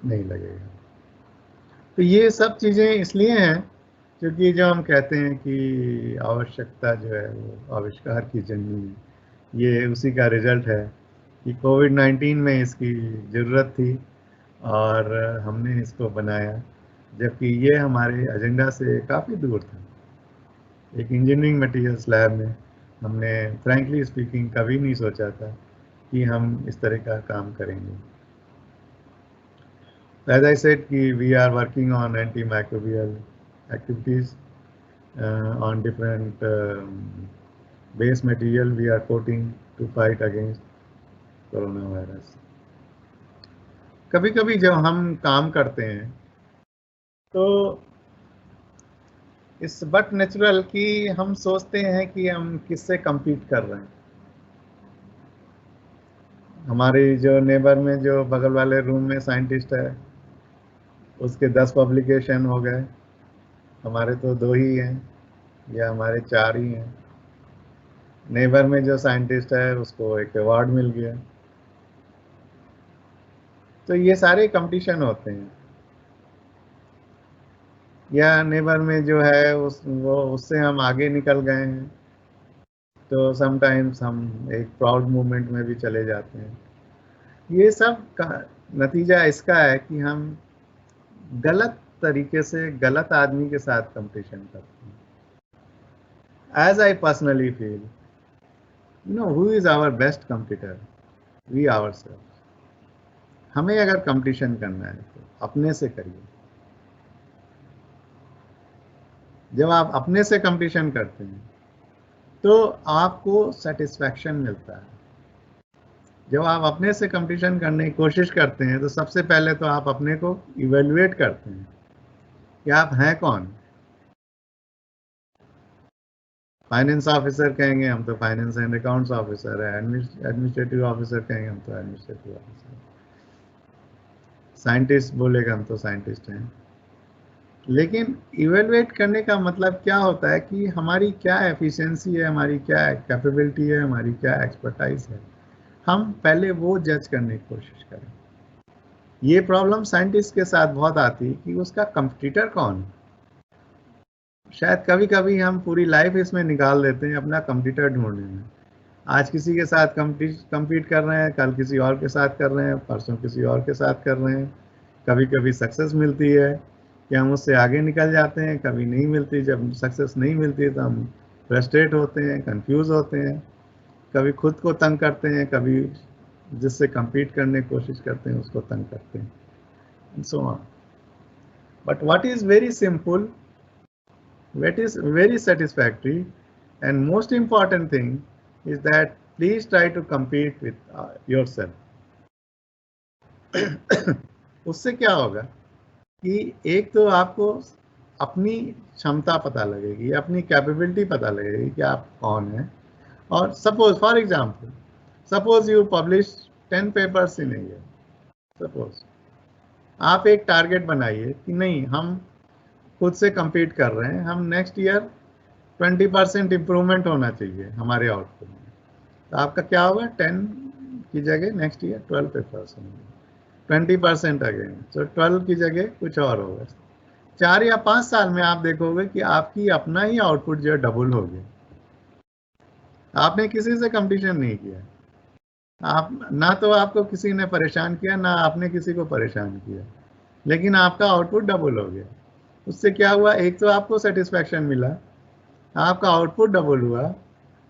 नहीं लगेगा. तो ये सब चीज़ें इसलिए हैं क्योंकि जो हम कहते हैं कि आवश्यकता जो है वो आविष्कार की जननी है, ये उसी का रिजल्ट है कि कोविड-19 में इसकी ज़रूरत थी और हमने इसको बनाया, जबकि ये हमारे एजेंडा से काफ़ी दूर था. एक इंजीनियरिंग मटेरियल्स लैब में हमने फ्रैंकली स्पीकिंग कभी नहीं सोचा था कि हम इस तरह का काम करेंगे. As I said, we are working on antimicrobial activities on different base material we are coating to fight against coronavirus. कभी कभी जब हम काम करते हैं तो इट्स बट नेचुरल कि हम सोचते हैं कि हम किससे compete कर रहे हैं. हमारी जो नेबर में जो बगल वाले रूम में साइंटिस्ट है, उसके 10 पब्लिकेशन हो गए, हमारे तो 2 ही हैं या हमारे 4 ही हैं। नेबर में जो साइंटिस्ट है उसको एक अवार्ड मिल गया। तो ये सारे कंपटीशन होते हैं। या नेबर में जो है उससे हम आगे निकल गए हैं, तो समटाइम्स हम एक प्राउड मूवमेंट में भी चले जाते हैं। ये सब का नतीजा इसका है कि हम गलत तरीके से गलत आदमी के साथ कंपटीशन करते हैं। As I personally feel, who is our best competitor? We ourselves. हमें अगर कंपटीशन करना है तो अपने से करिए। जब आप अपने से कंपटीशन करते हैं तो आपको सेटिस्फैक्शन मिलता है। जब आप अपने से कंपटीशन करने की कोशिश करते हैं तो सबसे पहले तो आप अपने को इवेल्युएट करते हैं कि आप हैं कौन। फाइनेंस ऑफिसर कहेंगे हम तो फाइनेंस एंड अकाउंट्स ऑफिसर है, एडमिनिस्ट्रेटिव ऑफिसर कहेंगे हम तो एडमिनिस्ट्रेटिव ऑफिसर, साइंटिस्ट बोलेगा हम तो साइंटिस्ट हैं। लेकिन इवेल्युएट करने का मतलब क्या होता है कि हमारी क्या एफिशिएंसी है, हमारी क्या कैपेबिलिटी है, हमारी क्या एक्सपर्टाइज है, हम पहले वो जज करने की कोशिश करें। ये प्रॉब्लम साइंटिस्ट के साथ बहुत आती है कि उसका कंपटीटर कौन है। शायद कभी कभी हम पूरी लाइफ इसमें निकाल देते हैं अपना कंपटीटर ढूंढने में। आज किसी के साथ compete कर रहे हैं, कल किसी और के साथ कर रहे हैं, परसों किसी और के साथ कर रहे हैं। कभी कभी सक्सेस मिलती है कि हम उससे आगे निकल जाते हैं, कभी नहीं मिलती। जब सक्सेस नहीं मिलती तो हम फ्रस्ट्रेट होते हैं, कंफ्यूज होते हैं, कभी खुद को तंग करते हैं, कभी जिससे compete करने की कोशिश करते हैं उसको तंग करते हैं, and so on. But what is very simple, what is very satisfactory, and most important thing is that please try to compete with yourself. उससे क्या होगा कि एक तो आपको अपनी क्षमता पता लगेगी, अपनी कैपेबिलिटी पता लगेगी कि आप कौन हैं। और suppose for example, suppose you publish 10 papers in a year. Suppose आप एक टारगेट बनाइए कि नहीं, हम खुद से compete कर रहे हैं, हम नेक्स्ट ईयर 20% इम्प्रूवमेंट होना चाहिए हमारे आउटपुट में। तो आपका क्या होगा, 10 की जगह नेक्स्ट ईयर 12 पेपर्स होंगे, 20% अगेन, तो 12 की जगह कुछ और होगा। 4 या 5 साल में आप देखोगे कि आपकी अपना ही आउटपुट जो है डबल हो गया। आपने किसी से कंपटीशन नहीं किया, आप ना तो आपको किसी ने परेशान किया, ना आपने किसी को परेशान किया, लेकिन आपका आउटपुट डबल हो गया। उससे क्या हुआ, एक तो आपको सेटिस्फैक्शन मिला, आपका आउटपुट डबल हुआ,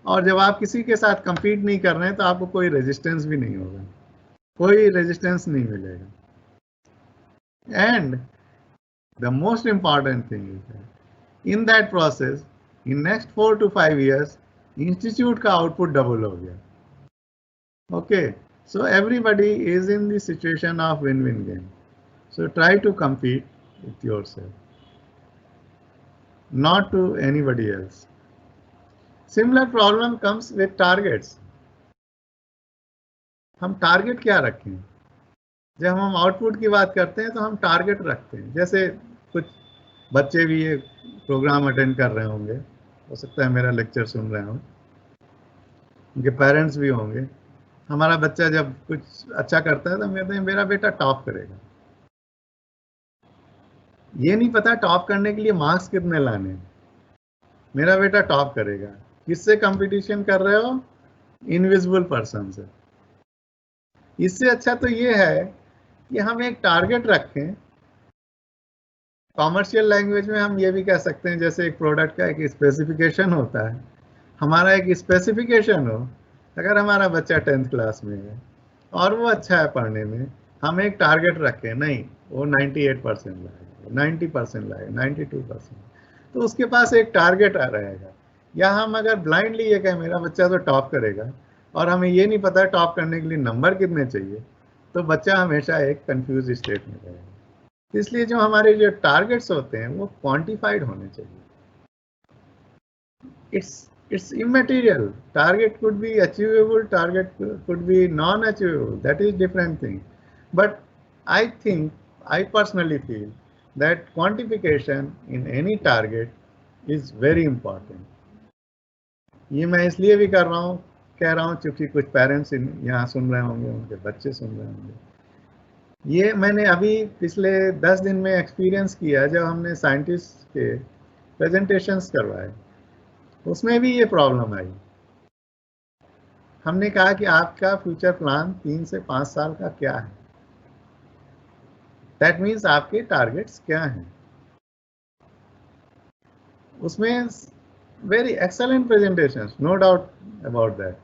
और जब आप किसी के साथ compete नहीं कर रहे हैं तो आपको कोई रेजिस्टेंस भी नहीं होगा, कोई रेजिस्टेंस नहीं मिलेगा। And the most important thing is that in that process, in next 4 to 5 years, institute का आउटपुट डबल हो गया। Okay, so everybody is in the situation of win win game. So try to compete with yourself, not to anybody else. Similar problem comes with targets. हम target क्या रखें? जब हम output की बात करते हैं तो हम टारगेट रखते हैं। जैसे कुछ बच्चे भी ये प्रोग्राम अटेंड कर रहे होंगे, हो सकता है मेरा लेक्चर सुन रहे हों, उनके पेरेंट्स भी होंगे। हमारा बच्चा जब कुछ अच्छा करता है तो हम कहते हैं मेरा बेटा टॉप करेगा। ये नहीं पता टॉप करने के लिए मार्क्स कितने लाने हैं। मेरा बेटा टॉप करेगा, किससे कंपटीशन कर रहे हो? इनविजिबल पर्सन से। इससे अच्छा तो ये है कि हम एक टारगेट रखें। कॉमर्शियल लैंग्वेज में हम ये भी कह सकते हैं, जैसे एक प्रोडक्ट का एक स्पेसिफिकेशन होता है, हमारा एक स्पेसिफिकेशन हो। अगर हमारा बच्चा 10th क्लास में है और वो अच्छा है पढ़ने में, हम एक टारगेट रखें, नहीं वो 98% लाएगा, 90% लाएगा, 92%, तो उसके पास एक टारगेट आ रहेगा। या हम अगर ब्लाइंडली ये कहें मेरा बच्चा तो टॉप करेगा और हमें ये नहीं पता टॉप करने के लिए नंबर कितने चाहिए, तो बच्चा हमेशा एक कंफ्यूज स्टेट में रहेगा। इसलिए जो हमारे जो टारगेट्स होते हैं वो क्वांटिफाइड होने चाहिए। it's immaterial. Target could be achievable, target could be non-achievable. That is different thing. But I think, I personally feel that quantification in any target is very important. ये मैं इसलिए भी कह रहा हूँ क्योंकि कुछ पेरेंट्स यहाँ सुन रहे होंगे, उनके बच्चे सुन रहे होंगे। ये मैंने अभी पिछले 10 दिन में एक्सपीरियंस किया जब हमने साइंटिस्ट के प्रेजेंटेशंस करवाए, उसमें भी ये प्रॉब्लम आई। हमने कहा कि आपका फ्यूचर प्लान 3 से 5 साल का क्या है, दैट मीन्स आपके टारगेट्स क्या हैं। उसमें very excellent presentations, no doubt about that.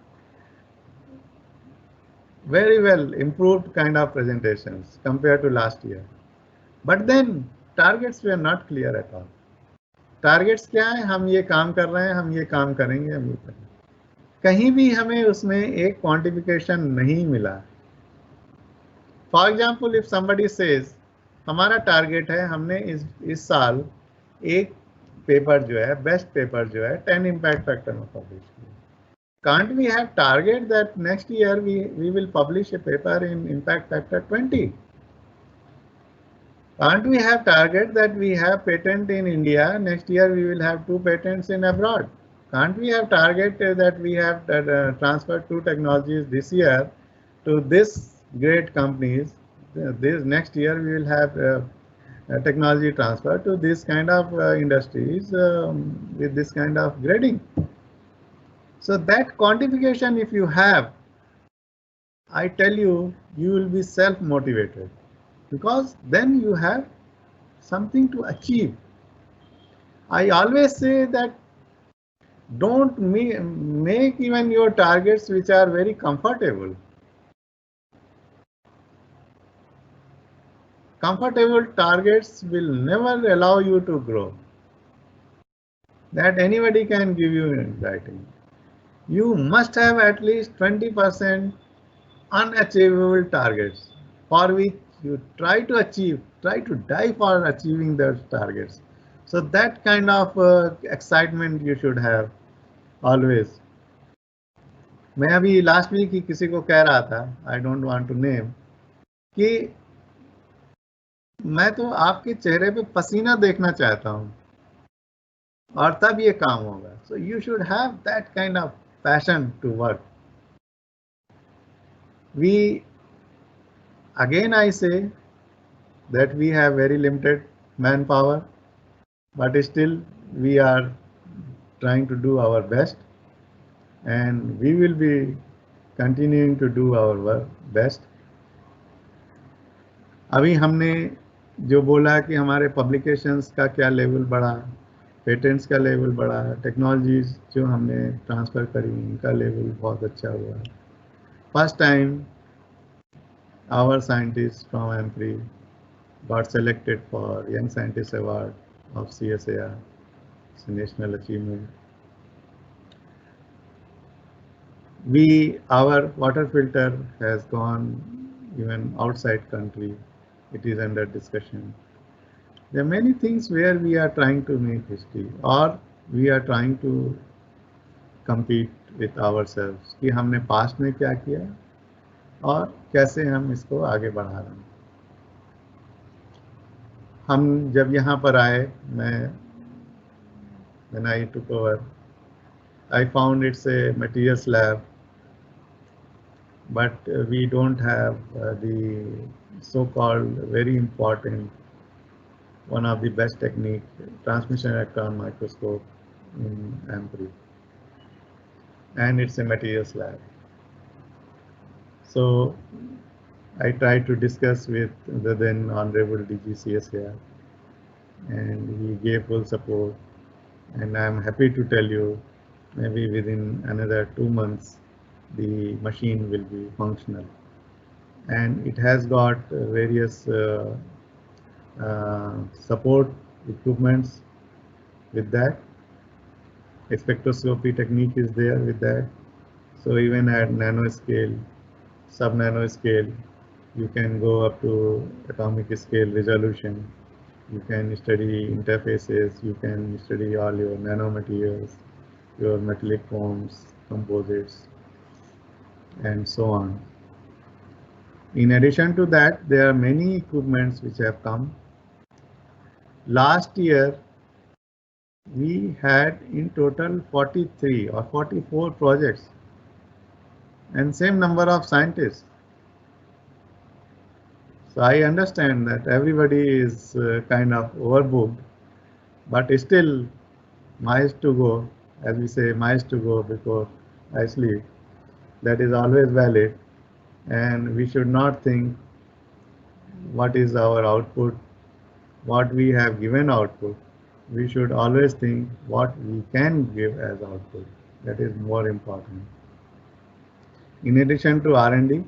Very well improved kind of presentations compared to last year. But then targets were not clear at all. Targets क्या है? हम ये काम कर रहे हैं, हम ये काम करेंगे, हम ये करेंगे। कहीं भी हमें उसमें एक quantification नहीं मिला। For example, if somebody says हमारा टारगेट है, हमने इस साल एक पेपर जो है, बेस्ट पेपर जो है 10 इम्पैक्ट फैक्टर में पब्लिश किया। Can't we have target that next year we will publish a paper in impact factor 20? Can't we have target that we have patent in India, next year we will have 2 patents in abroad? Can't we have target that we have transferred 2 technologies this year to this great companies, this next year we will have technology transfer to this kind of industries with this kind of grading. So that quantification if you have, I tell you, you will be self-motivated because then you have something to achieve. I always say that don't make even your targets which are very comfortable. Comfortable targets will never allow you to grow. That anybody can give you in writing. You must have at least 20% unachievable targets for which you try to achieve, try to die for achieving those targets. So that kind of excitement you should have always. मैं अभी last week ही किसी को कह रहा था, I don't want to name, कि मैं तो आपके चेहरे पे पसीना देखना चाहता हूँ और तब ये काम होगा. So you should have that kind of passion to work. We, again I say that we have very limited manpower, but still we are trying to do our best and we will be continuing to do our best. अभी हमने जो बोला कि हमारे publications का क्या level बढ़ा, patents का लेवल बढ़ा, टेक्नोलॉजीज जो हमने ट्रांसफ़र करी उनका लेवल बहुत अच्छा हुआ. First time our scientist from AMPRI got selected for Young Scientist Award of CSIR. It's a national achievement. Our water filter has gone even outside country. It is under discussion. There are many things where we are trying to make history or we are trying to compete with ourselves कि हमने past में क्या किया और कैसे हम इसको आगे बढ़ा रहे हैं. हम जब यहाँ पर आए, when I took over, I found it's a materials lab, but we don't have the so-called very important, one of the best technique, transmission electron microscope in AMPRI, and it's a materials lab. So I tried to discuss with the then Honorable DG CSIR, and he gave full support. And I am happy to tell you, maybe within another 2 months, the machine will be functional. And it has got various support equipments with that. A spectroscopy technique is there with that. So even at nanoscale, sub-nanoscale, you can go up to atomic scale resolution. You can study interfaces, you can study all your nanomaterials, pure metallic foams, composites, and so on. In addition to that, there are many equipments which have come. Last year, we had in total 43 or 44 projects and same number of scientists. So I understand that everybody is kind of overbooked, but still miles to go, as we say, miles to go before I sleep. That is always valid, and we should not think what is our output, what we have given output. We should always think what we can give as output. That is more important. In addition to R&D,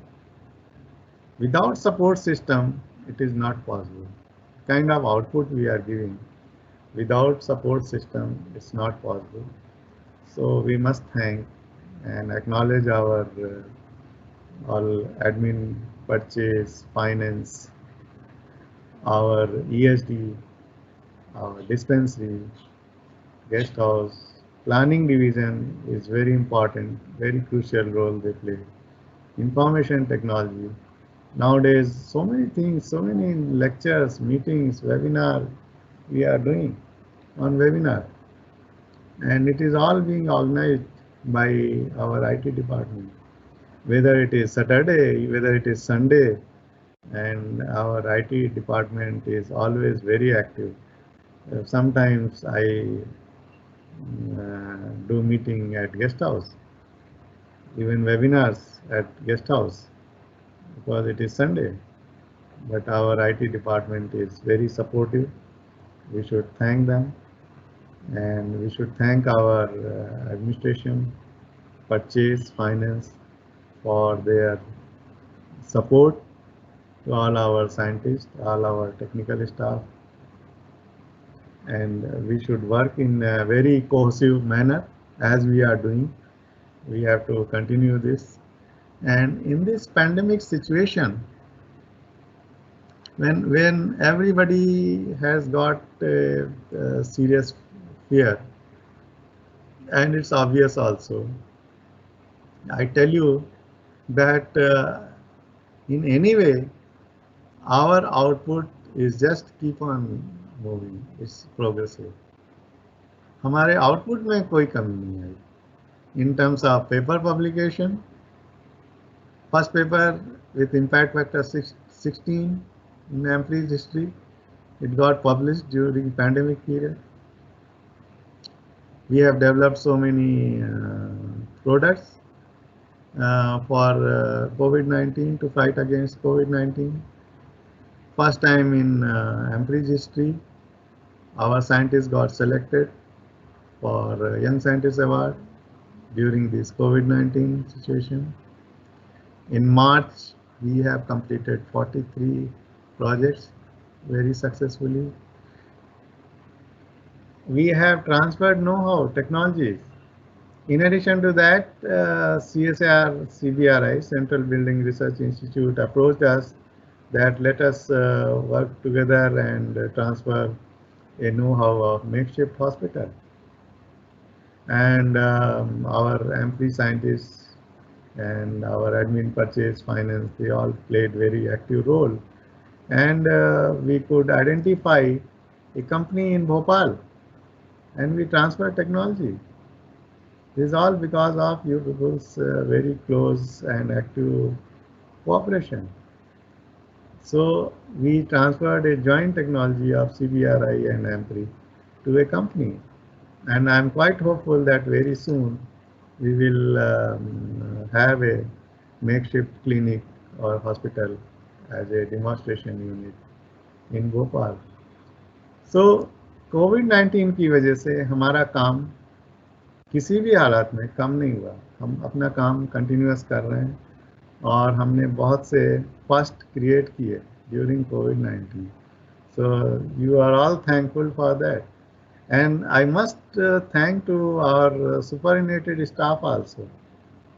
without support system, it is not possible. Kind of output we are giving, without support system, it's not possible. So we must thank and acknowledge our all admin, purchase, finance, our ESD, our dispensary, guest house, planning division is very important, very crucial role they play. Information technology. Nowadays, so many things, so many lectures, meetings, webinar we are doing on webinar. And it is all being organized by our IT department. Whether it is Saturday, whether it is Sunday, and our IT department is always very active. Sometimes I do meeting at guest house, even webinars at guest house, because it is Sunday. But our IT department is very supportive. We should thank them, and we should thank our administration, purchase, finance for their support to all our scientists, all our technical staff, and we should work in a very cohesive manner as we are doing. We have to continue this. And in this pandemic situation, when everybody has got a serious fear, and it's obvious also, I tell you that in any way, our output is just keep on moving, it's progressive. हमारे output में कोई कमी नहीं आई. In terms of paper publication, first paper with impact factor 16 in Amply's history, it got published during pandemic period. We have developed so many products for COVID-19 to fight against COVID-19. First time in Amply's history, our scientists got selected for Young Scientist Award during this COVID-19 situation. In March, we have completed 43 projects very successfully. We have transferred know-how, technologies. In addition to that, CSIR CBRI, Central Building Research Institute, approached us that let us work together and transfer a know-how of makeshift hospital. And our Amply scientists and our admin, purchase, finance, they all played very active role. And we could identify a company in Bhopal, and we transferred technology. This is all because of you people's very close and active cooperation. So we transferred a joint technology of CBRI and Amply to a company, and I'm quite hopeful that very soon we will have a makeshift clinic or hospital as a demonstration unit in Bhopal. So COVID-19 की वजह से हमारा काम किसी भी हालत में कम नहीं हुआ. हम अपना काम कंटिन्यूअस कर रहे हैं और हमने बहुत से फर्स्ट क्रिएट किए during covid. So you are all thankful for that. And I must thank to our superannuated staff also.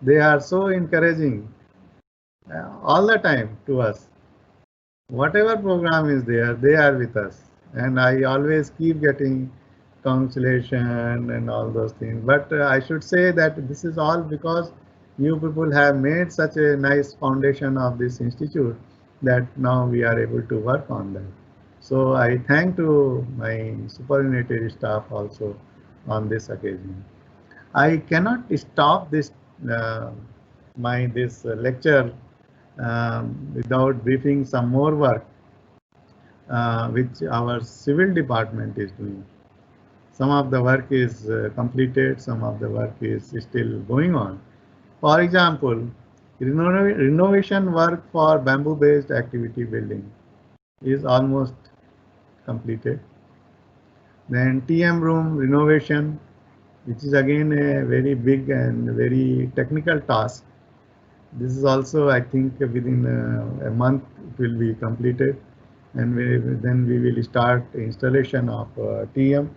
They are so encouraging all the time to us. Whatever program is there, they are with us. And I always keep getting consolation and all those things. But I should say that this is all because you people have made such a nice foundation of this institute that now we are able to work on that. So I thank to my superannuation staff also on this occasion. I cannot stop this this lecture without briefing some more work which our civil department is doing. Some of the work is completed, some of the work is still going on. For example, renovation work for bamboo-based activity building is almost completed. Then TM room renovation, which is again a very big and very technical task. This is also, I think, within a month it will be completed, and then we will start installation of TM.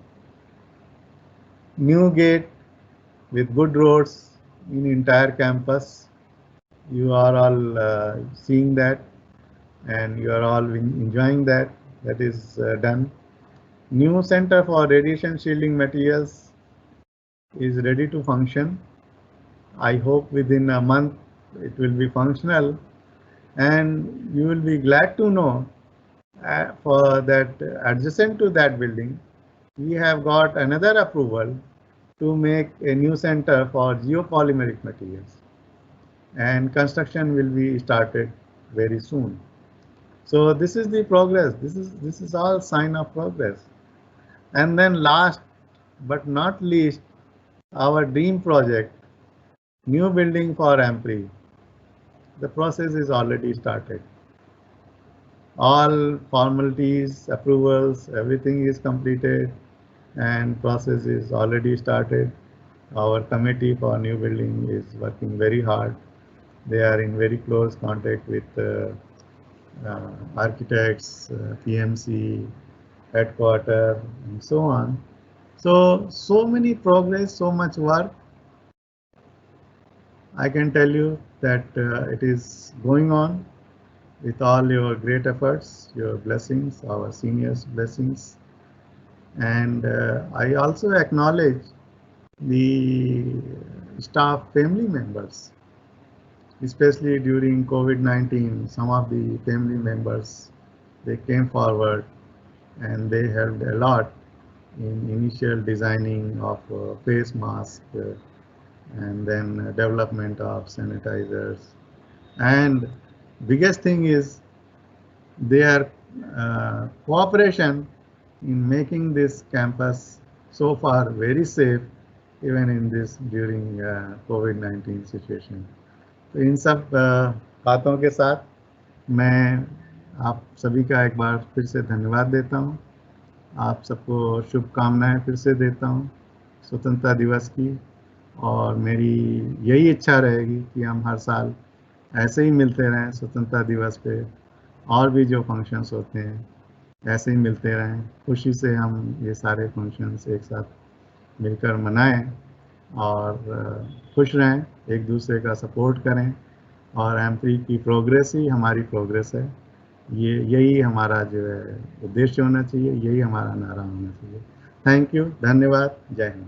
New gate with good roads in entire campus. You are all seeing that, and you are all enjoying that. That is done. New center for radiation shielding materials is ready to function. I hope within a month it will be functional, and you will be glad to know for that adjacent to that building, we have got another approval to make a new center for geopolymeric materials, and construction will be started very soon. So this is the progress. This is all sign of progress. And then last but not least, our dream project, new building for AMPRI. The process is already started. All formalities, approvals, everything is completed, and process is already started. Our committee for new building is working very hard. They are in very close contact with architects, PMC, headquarters, and so on. So many progress, so much work. I can tell you that it is going on with all your great efforts, your blessings, our seniors' blessings. And I also acknowledge the staff family members, especially during COVID-19. Some of the family members, they came forward and they helped a lot in initial designing of face mask and then development of sanitizers. And biggest thing is their cooperation in making this campus so far very safe, even in this during COVID-19 situation. तो इन सब बातों के साथ मैं आप सभी का एक बार फिर से धन्यवाद देता हूँ। आप सबको शुभकामनाएं फिर से देता हूँ स्वतंत्रता दिवस की, और मेरी यही इच्छा रहेगी कि हम हर साल ऐसे ही मिलते रहें स्वतंत्रता दिवस पे, और भी जो फंक्शंस होते हैं ऐसे ही मिलते रहें, खुशी से हम ये सारे फंक्शंस एक साथ मिलकर मनाएं और खुश रहें, एक दूसरे का सपोर्ट करें, और AMPRI की प्रोग्रेस ही हमारी प्रोग्रेस है। यही हमारा जो है उद्देश्य होना चाहिए, यही हमारा नारा होना चाहिए। थैंक यू, धन्यवाद, जय हिंद।